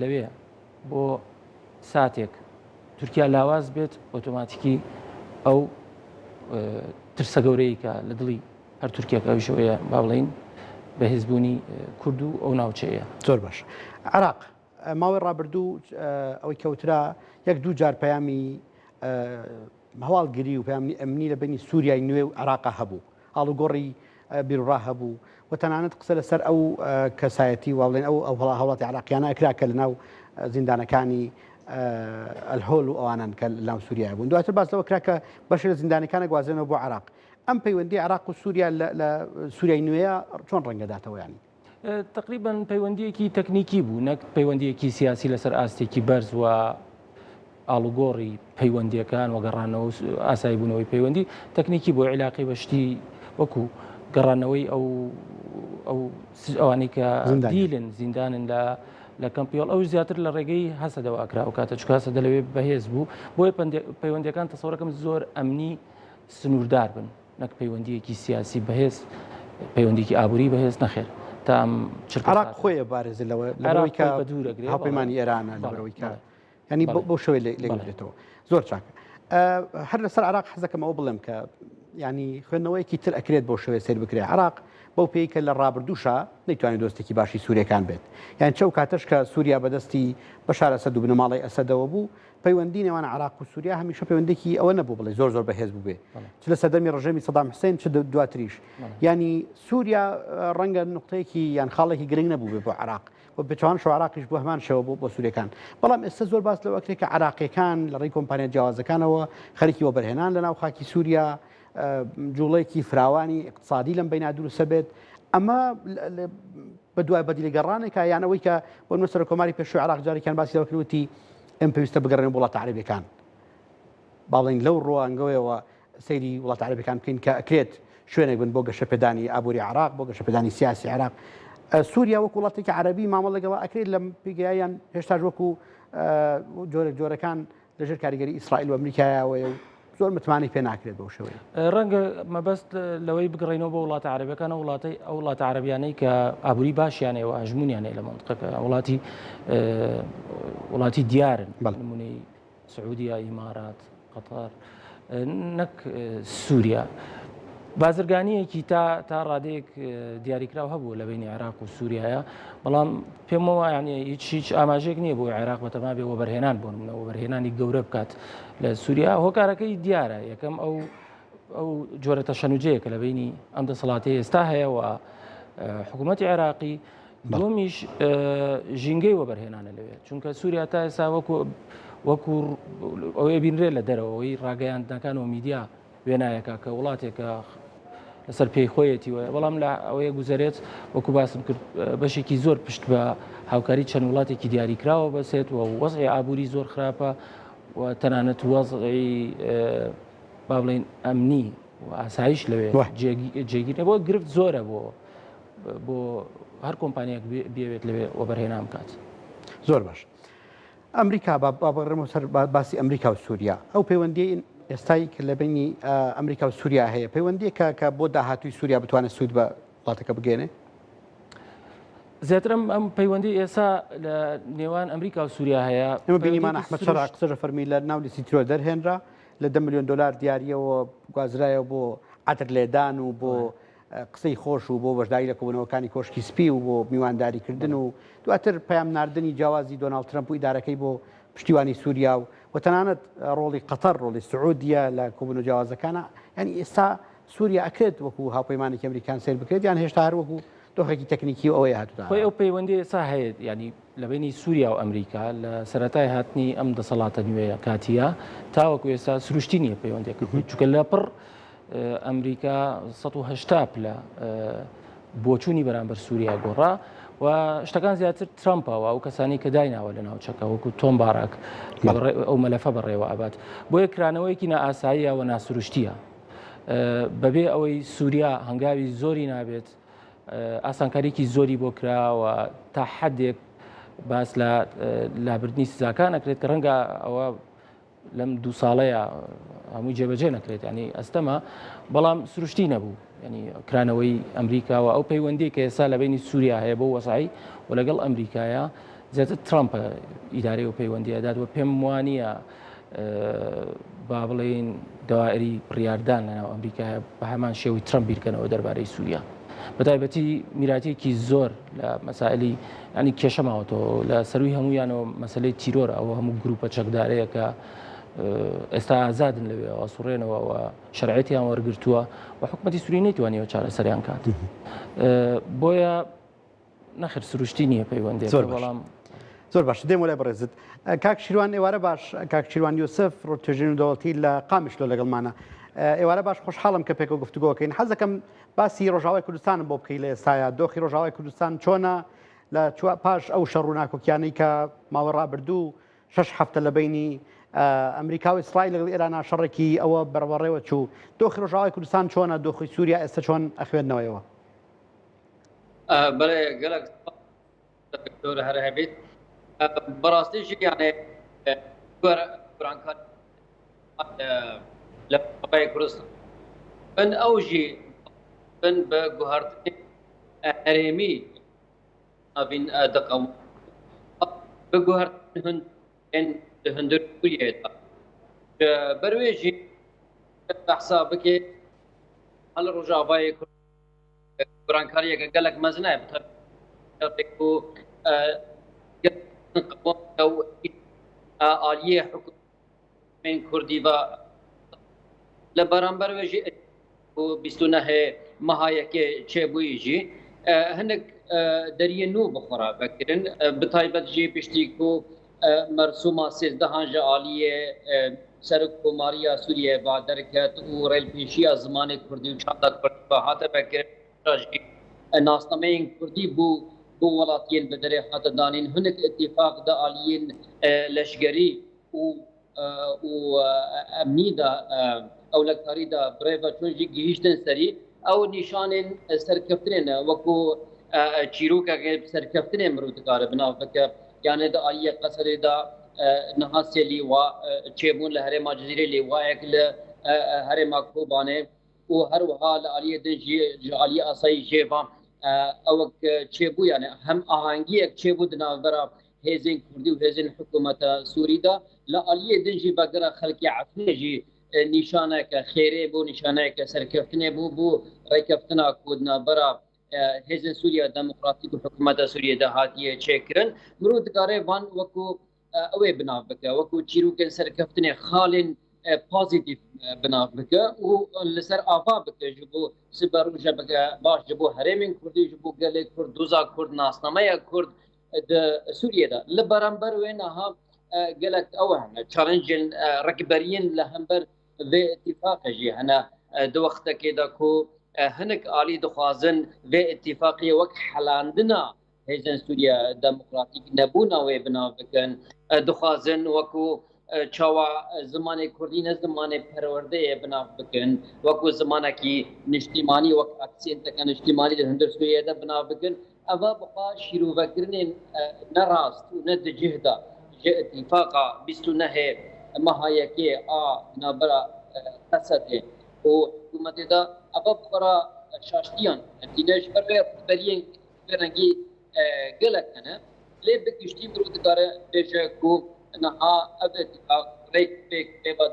لەوێ بۆ ساتێک تورکیا لاواز بێت ئۆتۆماتیکی ئەو ترسە گەورەی کە لە دڵی هەر تورکیاکە ئەویشەوەیە با بڵین بەهێزبوونی کورد و ئەو ناوچەیە زۆر باش عراق ماوەی ڕابردوو ئەوەی کەوترا یەک دوو جار پەیامی هەواڵگیری و پەیامی ئەمنی لە بینی سووریای نوێ و عراقا هەبوو ئاڵوگۆڕی بیرڕا هەبوو و تەنانەت قسە لەسەر ئەو کەسایەتی واڵێن ئەو هەڵاتی عراقیانە ئەکرا کە لە ناو زیندانەکانی ئەلهۆل و ئەوانان کە لەناو سووریا بوون دواتر باس لەوە کرا کە بەشێک لە زیندانەکانە گوازێنەوە بۆ عراق ئەم پەیوەندی عراق و سووریا لە سووریای نوێیە چۆن ڕەنگەداتەوە ینی تقریبا پەیوەندیەکی تەکنیکی بوو نەک پەیوەندیەکی سیاسی لەسەر ئاستێکی بەرز و ئاڵوگۆڕی پەیوەندیەکان وەگەڕانەوە ئاسایی بوونەوەی پەیوەندی تەکنیکی بۆ عیلاقی بەشتی وەکو گەڕانەوەی ئەوانەی کە دیلن زیندانن لە کەمپیۆڵ ئەو زیاتر لە ڕێگەی هەسەدەوە ئەکرا و کاتە چکاسە دەلەوێت بەهێز بوو بۆیە پەیوەندیەکان تەسەوڕەکەم زۆر ئەمنی سنووردار بن نەک پەیوەندیەکی سیاسی بەهێز پەیوەندێکی ئابووری بەهێز نەخێر تا ئەم عراق خۆیە بارێز لەوەی کە هەڵپەیمانی ئێرانە لەبەرەوەی کە ینی بۆ شوێ لێگرێتەوە زۆر چاکە هەر لەسەر عراق حەزەکەم ئەوە بڵێم کە ینی خوێندنەوەیەکی تر ئەکرێت بۆ شوێ سیر بکرێ عراق بەو پێی کە لە ڕابردووشە نەیتوانێت دۆستێکی باشی سووریەکان بێت یان چەو کاتەش کە سووریا بەدەستی بەشار ئەسەد و بنەماڵی ئەسەدەوە بوو پەیوەندی نێوان عراق و سووریا هەمیشە پەیوەندێکی ئەوە نەبوو بڵێ زۆر بەهێز بوو بێ چ لە سەردەمی ڕژێمی سەدام حوسێن چ دواتریش ینی سووریا ڕەنگە نقطەیەکی یان خاڵێکی گرنگ نەبوو بێ بۆ عراق و بچوان شو عراقیش بۆ هەمان شەوە بۆ سوورەکان بەڵام ئێستا زۆر باس لەوە ئەکرێت کە عراقیەکان لە ڕێی کۆمپانیا جیاوازەکانەوە خەریکی وەبەرهێنان لە ناو خاکی سووریا جوڵەیەکی فراوانی اقتصادی لەم بەینا دروستە بێت ئەمە بە دوای بەدیلەگەڕانێکە یان ئەوەی کە بۆ نوێسەر کۆماری پێشووی عراق جارێکیان باسی لەوە کردوتی ئەم پێویستە بگەڕێن وڵاتە عەرەبیەکان باڵێن لەو ڕوانگەوەیەوە سەیری وڵاتە عەرەبیەکان بکەین کە ئەکرێت شوێنێک بن بۆ گەشەپێدانی ئابووری عراق بۆ گەشەپێدانی سیاسی عراق. سووریا وەکو وڵاتێکی عەرەبی مامەڵ لەگەڵا ئەکرێت لەم پێگەیان هێشتا وەکو جۆرەکان لەژێر کاریگەری ئیسرائیل و ئەمریکایەوەیە و زۆر متمانی پێ ناکرێت بەو شێوەیە. ڕەنگە مەبەست لەوەی بگەڕێنەوە بە وڵاتە عەرەبیەکان ئەو وڵاتە عەرەبیانەی کە ئابووری باشیانەوە ئەژمونیانەیە لە مەنطقەکە وڵاتی دیارن نمونەی سعودیا، ئیمارات، قەتەر، نەک سووریا. بازرگانیەکی تا ڕادەیەک دیاریکراو هەبوو لە بینی عێراق و سووریایە، بەڵام پێم وایە یعنی هیچ ئاماژەیەک نییە بۆ عێراق بەتەما بێ وەبەرهێنان بۆ نمونە وەبەرهێنانی گەورە بکات لە سووریا. هۆکارەکەی دیارە، یەکەم ئەو جۆرە تەشەنوجەیە کە لە بینی ئەم دەسەڵاتی ئێستا هەیە و حکوومەتی عێراقی، دومیش ژینگەی وەبەرهێنانە لەوێ، چونکە سووریا تا ئێستا وەکو ئەوەیە بینرێت لە دەرەوەی ڕاگەیاندنەکان و میدیا وێنایەکە کە وڵاتێکە لەسەر پێی خۆیەتی وە، بەڵام لە ئەوەیە گوزارێت وەکو باسم کرد بەشێکی زۆر پشت بە هاوکاری چەند وڵاتێکی دیاریکراوە بەسێت و وەزعی ئابووری زۆر خراپە و تەنانەت وەزعی با بڵێن ئەمنی و ئاسایش لەوێ جێگیرە بۆ گرفت زۆرە بۆ هەر کۆمپانیەک بێوێت لەوێ وەبەرهێنان بکات. زۆر باش. ئەمریکا بابڕێمەوە سەر باسی ئەمریکا و سووریا، ئەو پەیوەندی ئێستایی کە لە بینی ئەمریکا و سووریا هەیە، پەیوەندیەکە کە بۆ داهاتووی سووریا بتوانێت سوود بە وڵاتەکە بگەێنێ؟ زیاتر ئەم پەیوەندی ئێستا لە نێوان ئەمریکا و سووریا هەیە. ئێمە بینیمان ئەحمەد شەڕا قسە فەرمی لە ناو لیستی ترۆ دەرهێنرا لە 10 ملیۆن دلار دیاریەوە گوازرایەوە بۆ عەتر لێدان و بۆ قسەی خۆش و بۆ بەشداری لە کۆبوونەوەکانی کۆشکی سپی و بۆ میوانداریکردن و دواتر پەیام ناردنی جیاوازی دۆناڵد ترەمپ و ئیدارەکەی بۆ پشتیوانی سووریا و تەنانەت ڕۆڵی قەتەر ڕۆڵی سعودیە لە کۆبوونەوە جیاوازەکانە. یعنی ئێستا سووریا ئەکرێت وەکو هاوپەیمانێکی ئەمریکان سیر بکرێت یان هێشتا هەر وەکو دۆخێکی تەکنیکی ئەوەیە هاتووە؟ خۆی ئەو پەیوەندی ئێستا هەیە، ینی لە بینی سووریا و ئەمریکا لە سەرەتای هاتنی ئەم دەسەڵاتە نوێیە کاتیە تاوەکو ئێستا سروشتی نییە پەیوەندێک، چونکە لە پڕ ئەمریکا 180 پلە بۆچوونی بەرامبەر سووریا گۆڕا و شتەکان زیاتر ترامپەوە ئەو کەسانی کە دایناوە لە ناوچەکە وەکو تۆم باراک ئەو مەلەفە بەڕێوە ئابات بۆ یەکرانەوەیکی نائاساییە و ناسروشتیە بەبێ ئەوەی سووریا هەنگاوی زۆری نابێت، ئاسانکاریکی زۆری بۆ کراوە تا حەدێک باس لە لابردنی سزاکان ئەکرێت کە ڕەنگە ئەوە لەم 2 ساڵەیە هەمووی جێبەجێ نەکرێت، ینی ئەستەمە، بەڵام سروشتی نەبوو، ینی کرانەوەی ئەمریکاوە ئەو پەیوەندی کە ئێستا لە بینی سووریا هەیە بۆ وەسعی و لەگەڵ ئەمریکایە زیاتر ترامپە ئیدارەی و پەیوەندی ئەدات و پێم وانییە با بڵێن داوایری بڕیاردان لەناو ئەمریکایە بە هەمان شێوەی ترامپ بیرکەنەوە دەربارەی سووریا، بەتایبەتی میراتێکی زۆر لە مەسائلی ینی کێشەماوەتەوە لە سەروی هەموویانەوە مەسلەی تیرۆر ئەوە هەموو گروپە چەکدارەیە کە ئێستا ئازادن لەوێ ئاسوڕێنەوە و شەرعەتیان وەرگرتووە و حکوومەتی سووری نەیتوانیەوە چارەسەریان کات. بۆیە نەخر سروشتی نییە پەیوەندی. بەڵام زۆر باش دێم وەلای بەڕێزت کاک شیروان ئێوارە باش، کاک شیروان یوسف ڕۆتێژین و دەوڵەتی لە قامشلۆ لەگەڵمانە. ئێوارە باش خۆشحاڵم کە پێکەوە گفتوگۆکەین. حەزەکەم باسی ڕۆژاوای کوردستانم بۆ بکەی لە ئێستاە دۆخی ڕۆژاوای کوردستان چۆنە لە پاش ئەو شەڕ و ناکۆکیانەی کە ماوە ڕابردوو 6 هەفتە لە بینی ئەمریکا و ئیسرائیل لەگەڵ ئێرانە شەڕێکی ئەوە بەڕێوە چوو. دۆخی ڕۆژاوای کوردستان چۆنە، دۆخی سووریا ئێستا چۆن ئەخوێندنەوەیەوە؟ بەڵێ گەلک دۆر هەر هەبێت بەڕاستیش یانێ گۆرانکار لە کوردستان بن ئەوژی بن بە گوهارتنی هەرێمی ئەڤین دەقەم بە گوهارتن هەندێک کوریێتە بەروێژی بەحسا بکێت هەڵ ڕۆژاوای گۆرانکاریەکە گەلک مەزنایە و عالیە حکومەت کوردی بە لە بەرامبەر وێژی و بیستونە هەیە مەهایەکێ چێبوویژی هەندێک دەریە نو بخۆرا بکردن بتایبەت ژێ پشتی و مەرسوما سێزدەهانجە عالیە سەرک کۆماریە سووریە با دەرکەت و ڕێلپێشیە زمانی کوردی و چاندات بە هاتە بەکرد ناسنامەیەن کوردی بوو بۆ وڵاتیان بە دەرێ هاتە دانین هەندێک اتفاق دا عالیین لەشگەری و ئەمنیدا ئەولەکاریدا برێڤە چۆنجی گەیشتن سەری او نشان سرکفتن وکو چیروک اگه سرکفتن مرودگار بنا بک یعنی دا آیه قصر دا نهاسی لیوا چیبون لهره ما جزیره لیوا اکل هره ما کوبانه و هر وحال آلیه دنجی آلیه آسایی جیبا او چیبو یعنی هم آهنگی اک چیبو دنا برا هزین کردی و هزین حکومت سوری دا لا آلیه دنجی بگرا خلقی عفنه جی نشانه که خیره بو نشانه که سرکفتنه بو رکفتنا کودنا برا هزین سوریا دموکراتیک و حکومت سوریه ده هاتیه چکرن مرودگاره وان وکو اوه بنا بکه وکو چیروکن سرکفتنه خالن پوزیتیف بنا بکه و لسر آفا بکه جبو سبروجه بکه باش جبو هرمین کردی جبو گله کرد دوزا کرد ناسنامه کرد ده سوریه ده لبرانبر وینها قالت اوهم تشالنجن ركبريين لهمبر في اتفاق جي هنا دو وقت كده كو هنك آلي دخوازن في اتفاقية وك حلاندنا هيزن سوريا ديمقراطيك نبونا ويبنا بكن دخوازن وكو چاوا زمان كردين زمان پرورده بنا بكن وكو زمانه كي نجتماني وك اكسين تكن نجتماني لهندر سوريا ده بنا بكن اوا بقى شروع فكرن نراست وند جهدا اتفاقا بستونه مهايكي نابرا قصده وحكومت دا ابا بقرا شاشتيان دينش برين فرنگي قلت انا ليه بكشتي برودكاره بيجكو انها اتفاق ريت بيك بيبا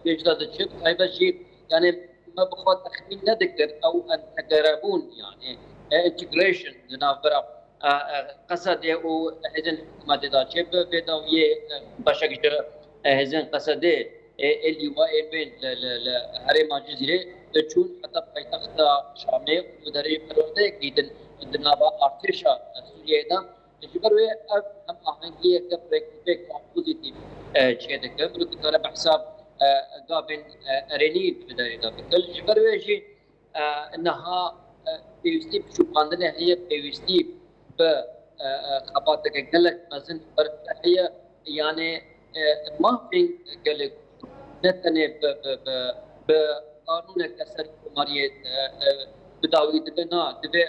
بيجدا دشب هاي شيء يعني ما بخوت تخمين نذكر او ان تقربون يعني انتجريشن نابرا قصده او هزن حکومت دا چه بدا وی باشگیر هزن قصده اللي واقع بين الحرم الجزيره تشون حتى پایتخت شامل و درې پرورده کیدن دنابا ارتشا سوریه دا جبر وی هم آهنگی ک پریکټیک پوزیټیو چې د کومو کار په حساب قابل رني بدايه دا کل جبر وی شي انها پیوستی شو باندې هي پیوستی خباتك قالك مازن برتاحية يعني ما في قالك نتني بقانون كسر كمارية بداوي دبنا دبي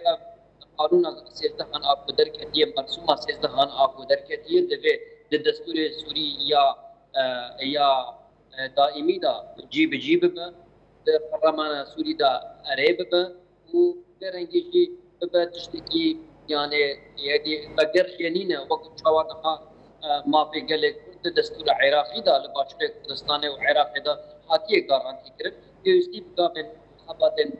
قانون سيزدهان آپ دركتيه مرسومة سيزدهان آپ دركتيه دبي الدستور السوري يا دائمي دا جيب البرلمان السوري دا قريب وبرنجي بتشتكي يعني بقر جنينه وقت شوارعها ما في قال كنت دستور عراقي دا لباشر كردستان وعراق دا هاتيه غارانتي كرت يستي بقابل خباتن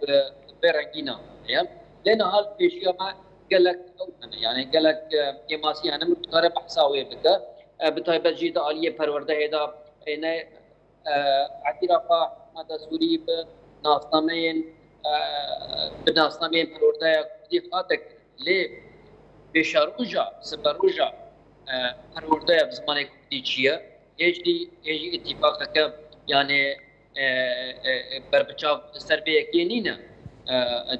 برنجينا يعني لان حال بيشيا ما قال لك يعني قال لك كماسي انا متقرب حساوي بك بتايبه جيد عاليه پرورده هدا ان اعترافا هذا سوري بناسنامين بناسنامين پرورده دي خاطك ليه بشاروجا سبروجا پرورده بزمان كردي چيه هيجي اتفاقك يعني بربچاو سربيه كينينا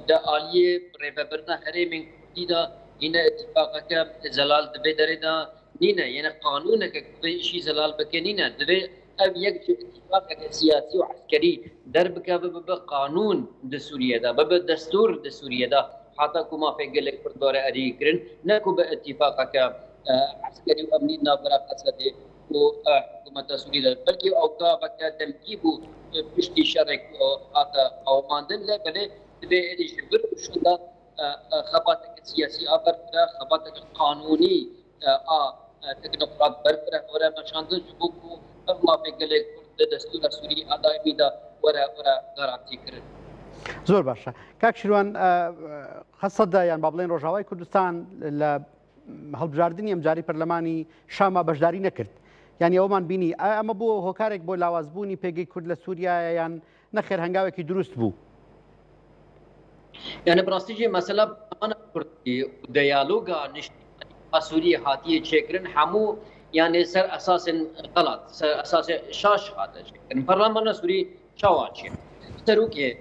دا آليه ريبرنا هرمين كردي دا هنا اتفاقك زلال دبي دريدا نينا يعني قانونك شي زلال بكنينا دبي اب يك اتفاقك سياسي وعسكري دربك بقانون دسوريا دا بدستور دسوريا دا حتى كما في قلك بردورة أريكرن نكو باتفاقك عسكري وأمني نابرا قصده وحكومة سوريا بلكي أوقابك تمكيبو بشتي شرك حتى أو ماندن لا بل بإيدي شبر وشودا خباتك السياسي أبرفرا خباتك القانوني تكنوقراط برفرا ورا مشاندن جبوكو ما في قلك دستور سوري أدائمي دا ورا غارانتي كرن زۆر باشە کاک شیروان خەسەدا یان با بڵێن ڕۆژاوای کوردستان لە هەڵبژاردننی ئەمجاری پەرلەمانی شاما بەشداری نەکرد یعنی ئەومان بینی ئەمە بۆ هۆکارێک بۆ لاوازبوونی پێگەی کورد لە سووریا یان نەخێر هەنگاوێکی دروست بوو يعني براستيجي مثلا انا كردي ديالوغا نشتي سوريا هاتيه تشكرن حمو يعني سر اساس غلط سر اساس شاش هذا شكرن برلمان سوري شاواتشي سروكي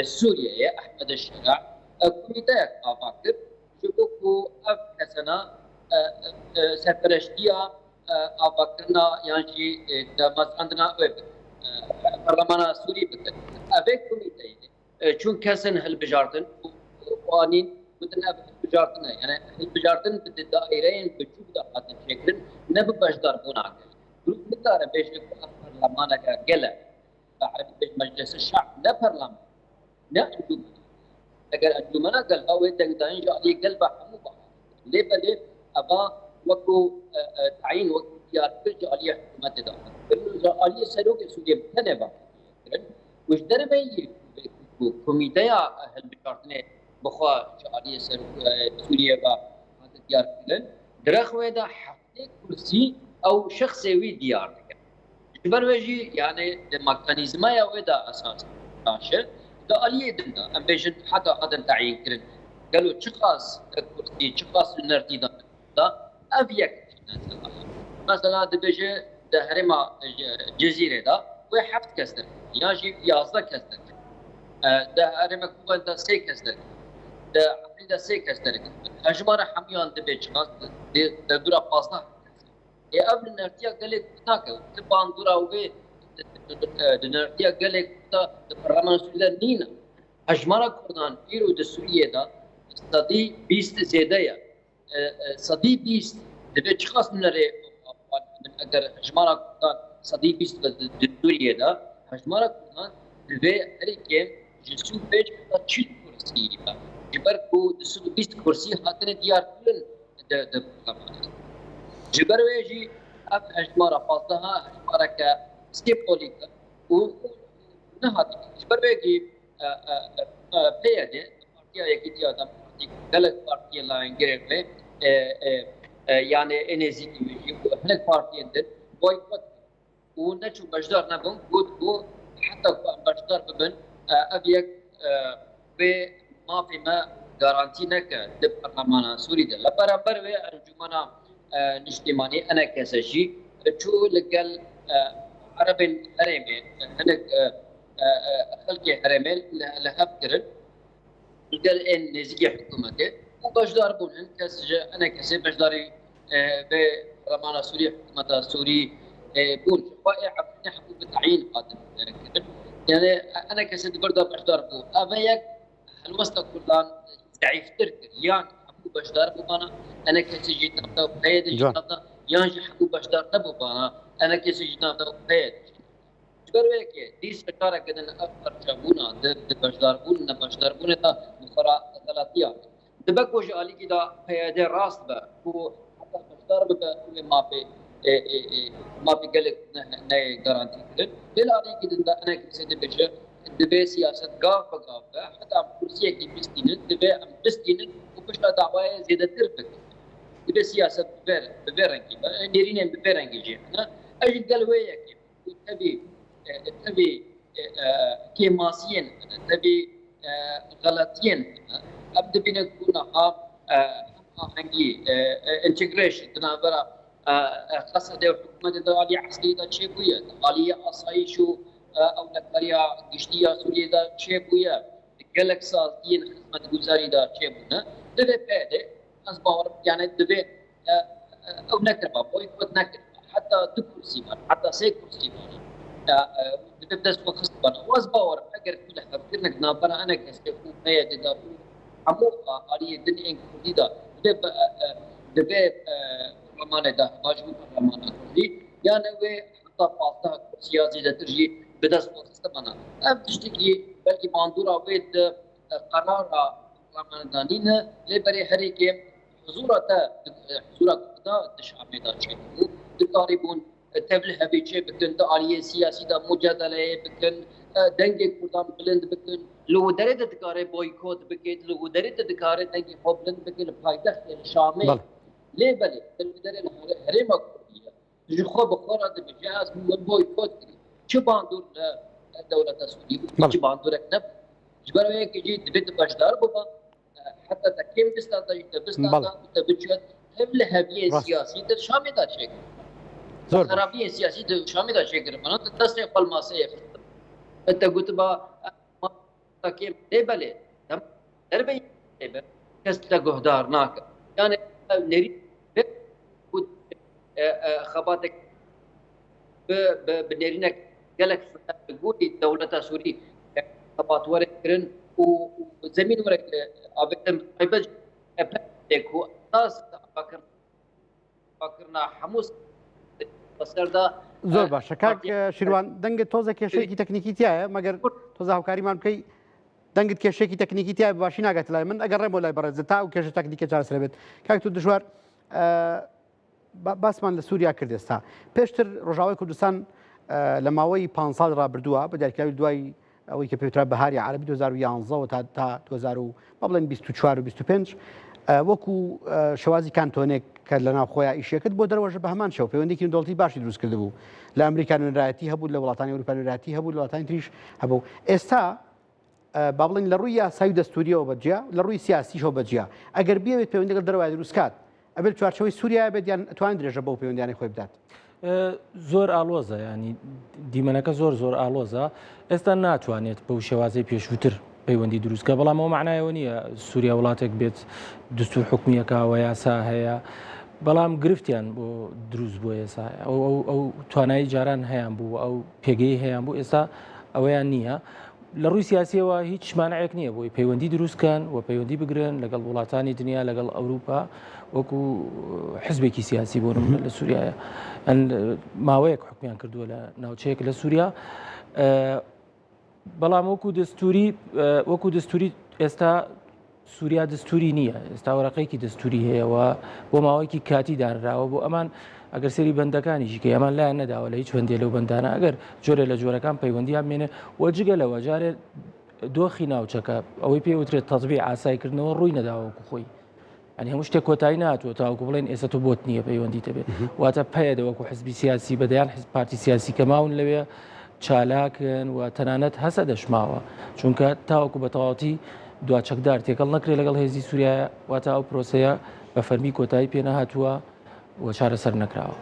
سوريا يا احمد الشجاع كوميتاك افاكر شكوكو اف كسنا سرپرشتيا افاكرنا يعني دماز عندنا برلمان سوري بكر افيك كوميتاي چون کسن هالبجارتن وانين مثل هالبجارتن يعني هالبجارتن بالدائرين بجوب ده هذا الشكل نب بجدار بونا جروب نتاره بيش برلمان كجلا عربي بيش مجلس الشعب لا برلمان لا انجوم اگر انجمنا قال او تقدان جالي قلب حمو ليه بلي ابا وكو تعيين وقت اختيار جاليه حكومه ده جاليه سلوك سوريا تنبا وش دربي كوميتيا هالبشارتنه بخوا جاليه سوريا با هذا ديار كلن درخوه ده حقيقي كرسي او شخصي ديار برواجي يعني الميكانيزما يا ودا اساس ماشي ده اليه دنا ام بيجن حتى قدر تعيين كرن قالوا تشخاص كرسي تشخاص النرتي ده افيك مثلا دبجه ده هرما جزيره ده وحفت كسر ياجي يازده كسر ده هرما كوبا ده سي كسر ده عقيده سي كسر هجمار حميان دبج خاص ده دورا فاصله قبل نرتيا قالك هناك تبان دورا وبي نرتيا قالك برلمان سوريا نينا هجمار كردان ايرو د سوريا ده صدي 20 زياده صدي 20 دبي خاص من من اگر هجمار كردان صدي 20 د سوريا ده هجمار كردان دبي هريكه جسو بيج تشيل كرسي جبركو د 20 كرسي هاتن ديار كلن د برلمان جبرويجي اب هجمارة فاصلها هجمارة كستيبوليكا ونهاتي جبرويجي بيادة بارتيا يكيديا دام بارتيا غلق بارتيا لا انجريبلي يعني انزيتي ويجي هناك بارتيا دل بويكوت ونجو بجدار نبون قد بو حتى بجدار ببن ابيك ما في ما garanti neke di Parlamena Sûrî de li beraber vê encûmena niştimanî enek kesejî çû li gel Erebên herêmê hinek xelkê herêmê li hev kirin li gel ên nêzîkê hikûmetê û bejdar bûn hin kes ji enek kesê bejdarî vê Parlamena Sûrî hikûmeta Sûrî bûn xwe ê hevînê hekû bi teyîn hatin kirin yani enek kesê di ber de bejdar bû ev yek helwesta Kurdan ضعيف ترك يان حكو بشدار ببانا انا كسي جيت نبدا بيد جنبدا يان حكو بشدار تبوبانا انا كسي جيت نبدا بيد جبرويك دي سكارا كدن اكثر شابونا د بشدار بون بشدار بون تا مخرا ثلاثيا دبكو جالي كده بيد راس با هو حتى بشدار ببا ما في ما في قالك نه جارانتي كده بلا كده انا كسي دبجه دبي سياسة قاف بقافة حتى كرسية كي بستينت دبي أم بستينت وبشلا دعوة زيادة تربك دبي سياسة بفيرنجي نيرين بفيرنجي جي أنا أجل قالوية كي تبي كيماسيين تبي غلطين أبدأ بينا كنا هنجي انتجريشن تنابرا خاصة ده حكومة ده عليا عسكرية ده شيء بويا عليا أصايشو او نکریا گشتیا سوریه دا چه بویا گلک سال تین خدمت گزاری دا چه بونه دبی پیده از باور یعنی دبی او نکربا بویکوت نکربا حتی دو کرسی بان حتی سه کرسی بان دبی بدست وخست بان واز باور اگر کل حفظنك نابرا انا كسي خوب پیده دا عموقا آلیه دن این کردی دا دبی برلمان دا واجبو برلمان کردی یعنی وی حتی پاستا کرسیازی دا ترجی بدست وخستبانا ام تشتكي بلكي باندورا ويد قرار برلماندانين لبري هريكي حضورة كدا تشعبي دا شيء تقاربون تبلها بيشي بكن دعالية سياسي دا مجادلة بكن دنگي كردان بلند بكن لو دريد تقاري بويكوت بكيت لو دريد تقاري دنگي خو بلند بكن فايدة شامل ليه بلي تلبدري هريما كردية جخو بخورة بجاز من بويكوت چه باندور دولت سعودی چه باندورک نب جبروی که جی دبیت باشدار بابا حتی تکیم بستاندا جیت بستاندا تبچت حمل هویه سیاسی در شامی دار شکل خرابی سیاسی در شامی دار شکل منو دست قل ماسه انت قلت با تکیم دبله تم دربی دبل کس تگهدار ناک یعنی نری خباتك بنرينك قالك تقولي دولة سوري ارتباط وركرن وزمين ورك ابتم ايبج ابتكو اساس فكرنا حموس بسردا زۆر باشە کاک شیروان دەنگت تۆزە کێشەیەکی تەکنیکی تایە مەگەر تۆزە هاوکاریمان بکەی دەنگت کێشێکی تەکنیکی تایە باشی ناگات لای من ئەگەر ڕێ بۆ لای بەڕێزە تا و کێشە تەکنیکە چارەسەر بێت کاک تو دژوار باسمان لە سووریا کرد ئێستا پێشتر ڕۆژاوای کوردستان لە ماوەی 5 ساڵ ڕابردووە بە دیارکراوی دوای ئەوەی کە پێوترا بەهاری عەربی 2011 تا 2024 و 25 وەکو شەوازی کانتۆنێک کە لەناو خۆیان ئیشەکەت بۆ دەرەوەژە بە هەمان شەو پەیوەندێکی دەوڵەتی باشی دروست کرده بوو لە ئەمریکا نوێنەرایەتی هەبوو لە وڵاتانی ئەوروپا نوێنەرایەتی هەبوو لە وڵاتانی تریش هەبوو ئێستا با بڵین لە ڕووی یاسایی و دەستوریەوە بەجیا لە ڕووی سیاسیشەوە بەجیا ئەگەر بیاوێت پەیوەندی لەگەڵ دەرەوەی دروستکات ئەبێت چوارچەوەی سووریا بێت یان ئەتوانێت درێژە بەو پەیوەندیانەی خۆی بدات زۆر ئالۆزە ینی دیمەنەکە زۆر ئالۆزە ئێستا ناتوانێت بەو شێوازەی پێشووتر پەیوەندی دروستکە بەڵام ئەو معنایەوە نییە سووریا وڵاتێک بێت دستور حکومیەکەوە یاسا هەیە بەڵام گرفتیان بۆ دروست بۆ ئێستا ئەو توانایی جاران هەیان بوو ئەو پێگەی هەیان بوو ئێستا ئەوەیان نییە لە ڕووی سیاسیەوە هیچ مانعێک نییە بۆی پەیوەندی دروستکەن و پەیوەندی بگرن لەگەڵ وڵاتانی دنیا لەگەڵ ئەوروپا وەکو حزبێکی سیاسی بۆ لە سووریایە ماوەیەک حکومیان کردووە لە ناوچەیەک لە سووریا بەڵام وەکو دەستوری ئێستا سووریا دەستوری نییە ئێستا وەرەقەیەکی دەستوری هەیەەوە بۆ ماوەیەکی کاتی دانراوە بۆ ئەمان ئەگەر سەری بەندەکانیشی کە ئەمان لایەن نەداوە لە هیچ بەندێ لەو بەندانە ئەگەر جۆرە لە جۆرەکان پەیوەندیان بێنێ وەجگە لەوە جارێت دۆخی ناوچەکە ئەوەی پێوترێت تەزبیع ئاسایکردنەوە ڕووی نەداوەکو خۆی ئەنی هەموو شتێک کۆتایی ناتوە تاوەکو بڵێن ئێستا تۆ بۆت نییە پەیوەندی دەبێت واتە پەیەدەوەکو حزبی سیاسی بەدەیان حزب پارتی سیاسی کە ماون لەوێ چالاکن و تەنانەت هەسە دەشماوە چونکە تاوەکو بە تەواوەتی دواچەکدار تێکەڵ نەکرێت لەگەڵ هێزی سووریایە واتە ئەو پرۆسەیە بە فەرمی کۆتایی پێ نەهاتووە و چارەسەر نەکراوە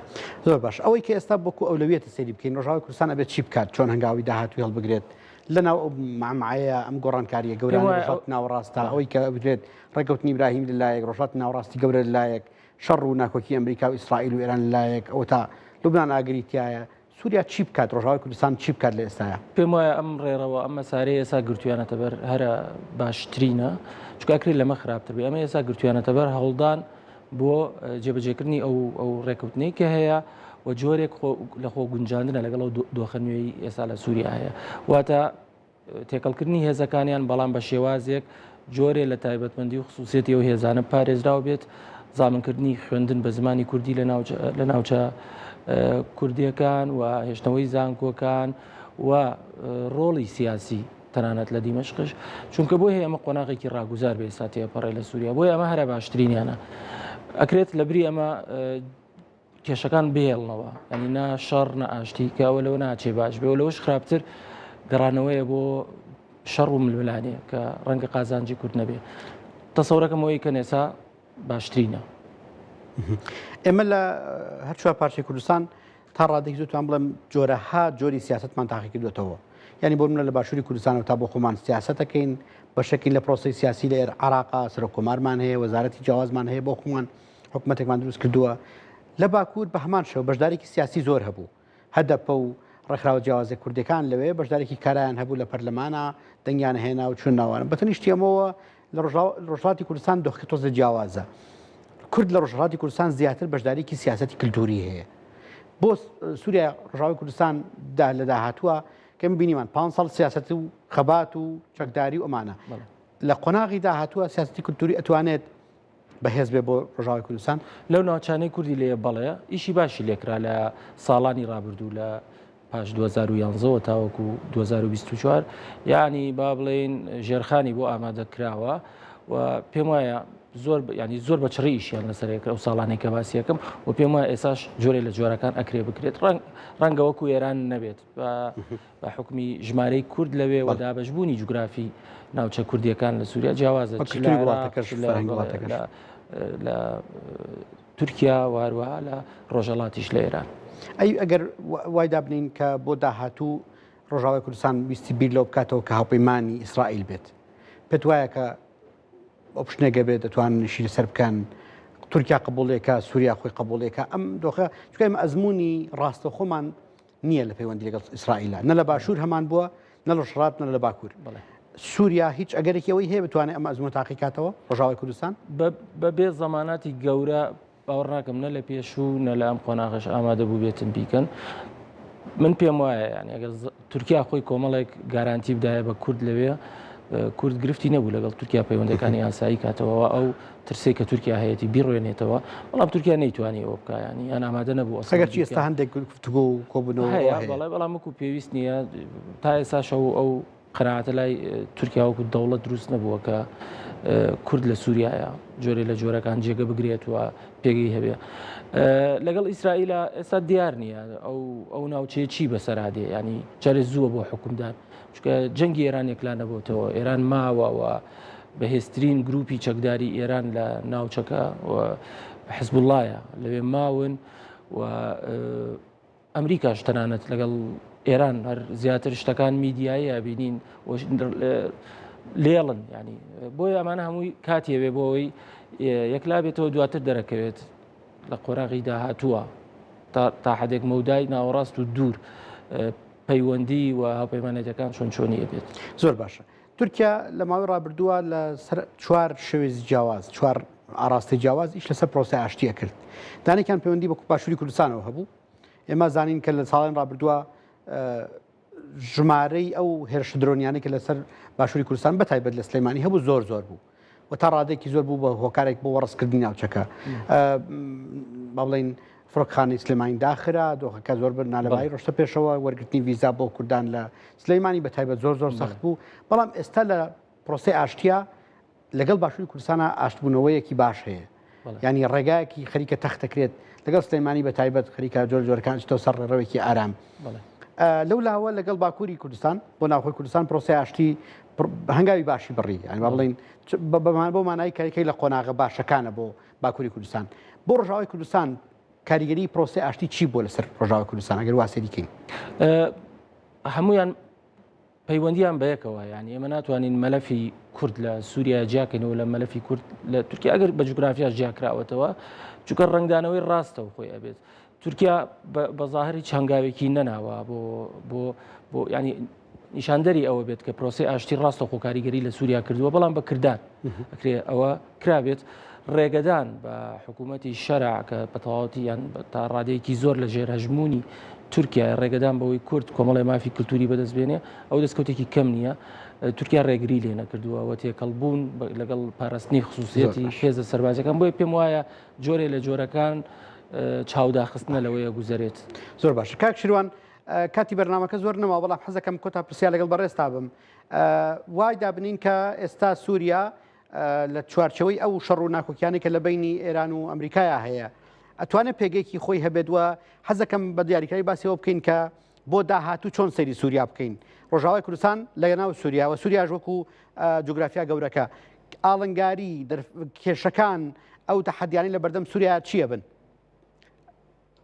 زۆر باش ئەوەی کە ئێستا بۆکو ئەولەویەتە سەیری بکەین ڕۆژاوای کوردستان ئەبێت چی بکات چۆن هەنگاوی داهاتوی هەڵبگرێت لەناو مامعەیە ئەم گۆڕانکاریە گەورانی ڕۆژات ناوەڕاستە ئەوەی کە بێت ڕێکەوتنی ئیبراهیم لەلایەک ڕۆژات ناوەڕاستی گەورە لەلایەک شەڕ و ناکۆکی ئەمریکا و ئیسرائیل و ئێران لەلایەک ئەوە تا لوبنان ئاگریتایە سووریا چی بکات ڕۆژاوای کوردستان چی بکات لە ئێستاە پێم وایە ئەم ڕێڕەوە ئەم مەسارەی ئێستا گرتویانەتە بەر هەرە باشترینە چکاکرێت لەمە خراپتر بێ ئەمە ئێستا گرتویانەتە بەر هەوڵدان بۆ جێبەجێکردنی ئەو ڕێکەوتنەی کە هەیە و جۆرێک لە خۆ گونجاندنە لەگەڵ ئەو دۆخە نوێی ئێستا لە سووریا هەیە واتە تێکەڵکردنی هێزەکانیان بەڵام بە شێوازێک جۆرێ لە تایبەتمەندی و خصوصیەتی ئەو هێزانە پارێزراو بێت زانکردنی خوێندن بە زمانی کوردی لە ناوچە کوردیەکان و هێشتنەوەی زانکۆکان و ڕۆڵی سیاسی تەنانەت لە دیمەشقش چونکە بۆ هەیە ئەمە قۆناغێکی ڕاگوزار بێ ئێستا تێپەڕێ لە سووریا بۆیە ئەمە هەرە باشترینیانە ئەکرێت لە بری ئەمە کێشەکان بێڵنەوە ئەنی نا شەڕ نە ئاشتی کە ئەوە لەوە ناچێ باش بێ و لەوەش خراپتر گەڕانەوەیە بۆ شەڕ و ململانەیە کە ڕەنگە قازانجی کورد نەبێ تەسەورەکەمەوەی کە نێسا باشترینە ئێمە لە هەر چوار پارچەی کوردستان تا ڕادێکی زۆرتوان بڵێم جۆرەها جۆری سیاستمان تاقی کردوێتەوە یعنی بۆ منە لە باشووری کوردستانەوە تا بۆ خۆمان سیاسەتەکەین بەشێکی لە پرۆسی سیاسی لە عێراقا سەرۆکۆمارمان هەیە وەزارەتی جیاوازمان هەیە بۆ خۆمان حکوومەتێکمان دروست کردووە لە باکوور بە هەمان شەو بەشدارێکی سیاسی زۆر هەبوو هەدەپە و ڕێکخراوە جیاوازی کوردەکان لەوێ بەشدارێکی کارایان هەبوو لە پەرلەمانە دەنگیان هێنا و چون ناوانم بەتەنیشتی ئەمەوە لە ڕۆژهەڵاتی کوردستان دۆخی تۆزە جیاوازە کورد لە ڕۆژهەڵاتی کوردستان زیاتر بەشدارێکی سیاسەتی کللتوری هەیە بۆ سووریا ڕۆژاوی کوردستان لە داهاتووە کە بینیمان 5 ساڵ سیاست و خەبات و چەکداری و ئەمانە لە قۆناغی داهاتووە سیاستی کللتوری ئەتوانێت بەهێز بێ بۆ ڕۆژاوی کوردستان لەو ناوچانەی کوردی لێ بەڵێ ئیشی باشی لێکرا لە ساڵانی ڕابردوو لە پاش 2011 تاوەکو 2024 یعنی با بڵێن ژێرخانی بۆ ئامادەکراوە و پێم وایە زۆر بە چڕیشیان لەسەرێکە ئەو ساڵانێک کە باسیەکەم و پێم وایە ئێساش جۆرێ لە جۆرەکان ئەکرێ بکرێت ڕەنگە وەکو ئێران نەبێت بە حکمی ژمارەی کورد لەوێ و دابەشبوونی جوگرافی ناوچە کوردیەکان لە سووریا جیاوازە لە تورکیا واروها لە ڕۆژهەڵاتیش لە ئێران ئەگەر وای دابنین کە بۆ داهاتوو ڕۆژاوای کوردستان ویستی بیر لەو بکاتەوە کە هاوپەیمانی ئیسرائیل بێت پێت وایە کە ئۆپشنێگە بێت دەتوانن شی لەسەر بکەن تورکیا قبوڵێکە سووریا خۆی قبوڵێکە ئەم دۆخە چکە ئێمە ئەزمموی ڕاستە خۆمان نییە لە پەیوەندی لەگەڵ ئیسرائیلە نە لە باشوور هەمان بووە نە لە شڕات نە لە باکوور سووریا هیچ ئەگەرێکی ئەوەی هەیە بتوانێت ئەمە ئەزموو تاقیکاتەوە ڕۆژاوای کوردستان بەبێ زەماناتی گەورە باوەڕ ناکەم نە لە پێشوو نە لە ئەم قۆناغش ئامادە بوو بێتن بیکەن من پێم وایە یعنی ئەگەر تورکیا خۆی کۆمەڵێک گارانتی بدایە بە کورد لەوێ کورد گرفتی نەبوو لەگەڵ تورکیا پەیوەندەکانی ئاسایی کاتەوە ئەو ترسی کە تورکیا هەیەی بیڕوێنێتەوە بەڵام تورکیا نەیتوانی ئەوە بکە ینی یان ئامادە نەبوو ئەگەر چی ئێستا هەندێک گفتوگۆ و کۆبوونەوە هەیە بەڵام وەکو پێویست نییە تا ئێستا شەو ئەو قەناعەتە لای تورکیا وەکو دەوڵەت دروست نەبووە کە کورد لە سووریایە جۆرێ لە جۆرەکان جێگە بگرێت و پێگەی هەبێ لەگەڵ ئیسرائیلە ئێستا دیار نییە ئەو ناوچەیە چی بەسەرادێ ینی جارێ زووە بۆ حکومدان چکە جەنگی ئێران یەکلان نەبووتەوە ئێران ماوەوە بەهێزترین گروپی چەکداری ئێران لە ناوچەکە حزب اللهە لەوێ ماون و ئەمریکاش تەنانەت لەگەڵ ئێران هەر زیاتر شتەکان میدیایی بینین لێڵن ینی بۆی ئەمانە هەمووی کاتیەوێ بۆەوەی یەکلا بێتەوە دواتر دەرەکەوێت لە قۆراغی داهاتووە تا حدێک مەودای ناوەڕاست و دوور پەیوەندی و هاوپەیمانەتەکان چۆنیە بێت زۆر باشە تورکیا لە ماوەی ڕابردووە لە سەر 4 شێوێزی جیاواز 4 ئاراستی جیاواز ئیش لەسەر پرۆسە ئاشتیە کرد دانێکیان پەیوەندی بە باشووری کوردستانەوە هەبوو ئێمە زانین کە لە ساڵین ڕابردووە ژمارەی ئەو هێرش درۆنیانی کە لەسەر باشووری کوردستان بەتایبەت لە سلەیمانی هەبوو زۆر بوو و تا ڕادێکی زۆر بوو بە هۆکارێک بۆ وەڕستکردنی ناوچەکە با بڵین فڕۆکخانەی سلێمانی داخرا دۆخەکە زۆر نالەبایی ڕۆشتە پێشەوە وەرگرتنی ویزا بۆ کوردان لە سلەیمانی بەتایبەت زۆر سەخت بوو بەڵام ئێستا لە پرۆسەی ئاشتیا لەگەڵ باشووری کوردستانە ئاشتبوونەوەیەکی باش هەیە ینی ڕێگایەکی خەریکە تەختەکرێت لەگەڵ سلەیمانی بەتایبەت خەریکە جۆرەکان چتەوە سەر ڕێڕەوێکی ئارام لەو لاوە لەگەڵ باکووری کوردستان بۆ ناوخۆی کوردستان پرۆسەی ئاشتی هەنگاوی باشی بڕی ینی با بڵین بۆ مانای کاریکەی لە قۆناغە باشەکانە بۆ باکووری کوردستان بۆ ڕۆژاوای کوردستان کاریگەری پرۆسەی ئاشتی چی بۆ لەسەر ڕۆژاوای کوردستان ئەگەر واسی دیکەین هەمویان پەیوەندیان بەیەکەوە ینی ئێمە ناتوانین مەلەفی کورد لە سووریا جیاکەینەوە لە مەلەفی کورد لە تورکیا ئەگەر بە جوگرافیا جیاکراوەتەوە چونکە ڕنگدانەوەی ڕاستەوە خۆی ئەبێت تورکیا بەظاهری هەنگاوێکی نەناوە بۆ ینی نیشاندەری ئەوە بێت کە پرۆسی ئاشتی ڕاستە خۆ کاریگەری لە سووریا کردووە بەڵام بە کردان ئەکرێ ئەوە کرابێت ڕێگەدان بە حکوومەتی شەرع کە بەتەواوەتی یان تا ڕادەیەکی زۆر لە ژێر هەژمونی تورکیا ڕێگەدان بەوەی کورد کۆمەڵی مافی کللتوری بەدەستبێنێ ئەو دەستکەوتێکی کەم نییە تورکیا ڕێگری لێ نەکردووە وە تێکەڵبوون لەگەڵ پاراستنی خصوصیەتی هێزە سەربازەکان بۆیە پێم وایە جۆرێ لە جۆرەکان چاوداخستنە لەوەیە گوزارێت زۆر باشە کاک شیروان کاتی بەرنامەکە زۆر نەما بەڵام حەزەکەم کۆتا پرسیار لەگەڵ بەڕێستا بم وای دابنین کە ئێستا سووریا لە چوارچەوەی ئەو شەڕ و ناکۆکیانی کە لە بینی ئێران و ئەمریکایە هەیە ئەتوانێت پێگەیەکی خۆی هەبێت وە حەزەکەم بە دیاریکاری باسیەوە بکەین کە بۆ داهاتوو چۆن سەیری سووریا بکەین ڕۆژاوای کوردستان لە ناو سووریا و سووریاژ وەکو جوگرافیا گەورەکە ئاڵنگاری کێشەکان ئەو تەحەدیانی لە بەردەم سووریا چییە بن؟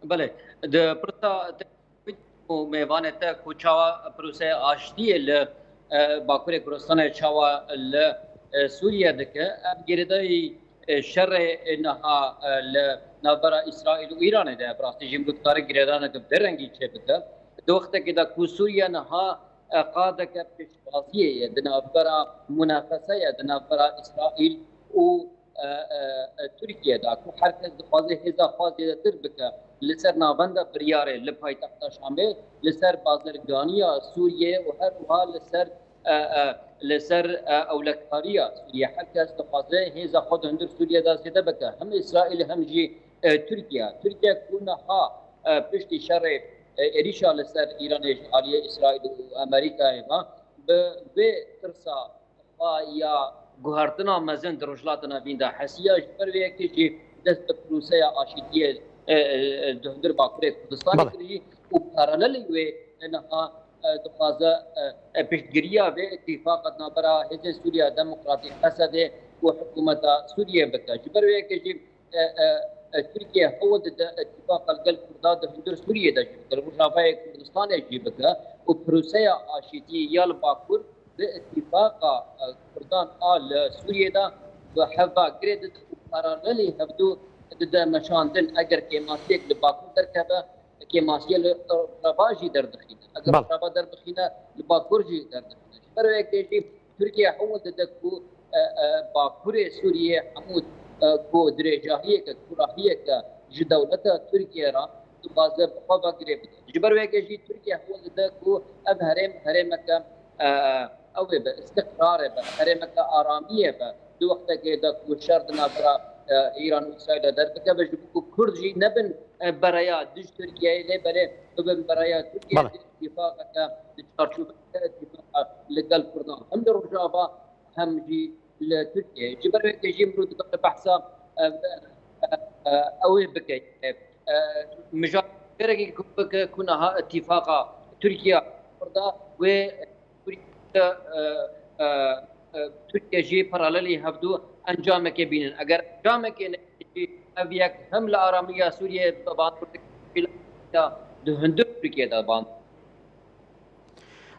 بله میوانێتە کو چاوا پروسه ئاشتیە لە باکوورێ کوردستانە چاوا لە سووریا دکە گێرەدای شەڕێ نەها لە ناوبەرە ئیسرائیل و ئیرانێدا ڕاستیژی گوتکارە گرێدانەکە دەرەنگی چێ بکە دۆختێکدا کو سووریا نەها قادەکە پێشبازیەیە دناوبەرە منافەسەیە دناوبەرە ئیسرائیل و تورکیەدا کو هەرکەس دخوازێ هێزا خوازێتر بکە لەسەر ناوەندە بریارێ لە پایتەختە شامێ لەسەر بازرگانیە سووریە و هەروها لەسەر ئەولەکاریە سووریا هەرکەس دخوازێ هێزا خۆ هەندر سووریەدا زێدە بکە هەم ئیسرائیل هەمجی تورکیا کوونەها پشتی شەڕێ عێریشا لەسەر ئیرانێژ عالیە ئیسرائیل و ئەمریکایەوە بێ ترسا یا گوهارتنا مەزن ڕۆژلاتە بیندا حەسیە بەروەیەکێکی دەست بە پروسەیە ئاشتیە دهندر باکوورێ کوردستان کردی و پارالەلی وێ نەها دخوازە پشتگیریە بێ اتفاقت نابەرا هێزە سووریا دەموکراتی حەسەدێ و حکوومەتە سووریە بکە ji بەروەیەکێکی تورکیا هەوڵ دەدە اتفاق لەگەڵ کووردا دهندر سووریەدا jî bike ڕۆژاوای کوردستانê jî bike û proseya aşîtî ya li bakur bi itîfaqa Kurdan a li Sûriyêda bi heva girê paralelî hevdû dide meşandin eger kêmasiyek li bakur derkeve دیپلۆماسیە لە ڕەباژی دەردەخینە ئەگەر ڕەبا دەربخینە لە باکوورجی دەردەخینە بەرەوەیەک دێژی تورکیا هەموو دەدەک و باکوورێ سووریە هەموو کۆ درێژاهیەکە کوڕاهیەکە ji dewleta Tirkiye ra dixwaze xwe vegirê bide. Ji ber wê jî Tirkiye hewil dide ku ev herêmeke ew ê be istiqrarê be, herêmeke aramiyê be. Di wextekê de ku şer di navbera İran û İsraîlê derbikeve ji bo ku Kurd jî nebin bereya dij Tirkiyeyê lê berê bibin bereya Tirkiye îtîfaqeke di çarçûbeke îtîfaqa li gel Kurdan. Hem li Rojava hem jî li Tirkiyeyê. Ji ber wê jî mirov dibin behsa اوي بكي مجال كونها اتفاق تركيا فردا و تركيا جي paralelي هبدو انجامك بينن اگر انجامك ابيك هم الاراميه سوريا طبعا دهندو تركيا طبعا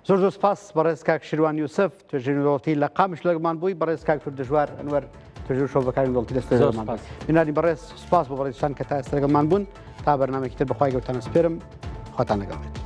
زۆر سپاس بەڕێز کاک شیروان یوسف توێژینەوەڵتی لە قامش لەگەڵمان بووی بەڕێز کاک دژوار ئەنوەر توێژین شۆڤەکانی وڵتی دەستێژمان بینانی بەڕێز سپاس بۆ بەڕێزشان کە تا ئێستا لەگەڵمان بوون تا بەرنامێکی تر بەخوای گەورتانە سپێرم خواتان لەگەڵ بێت.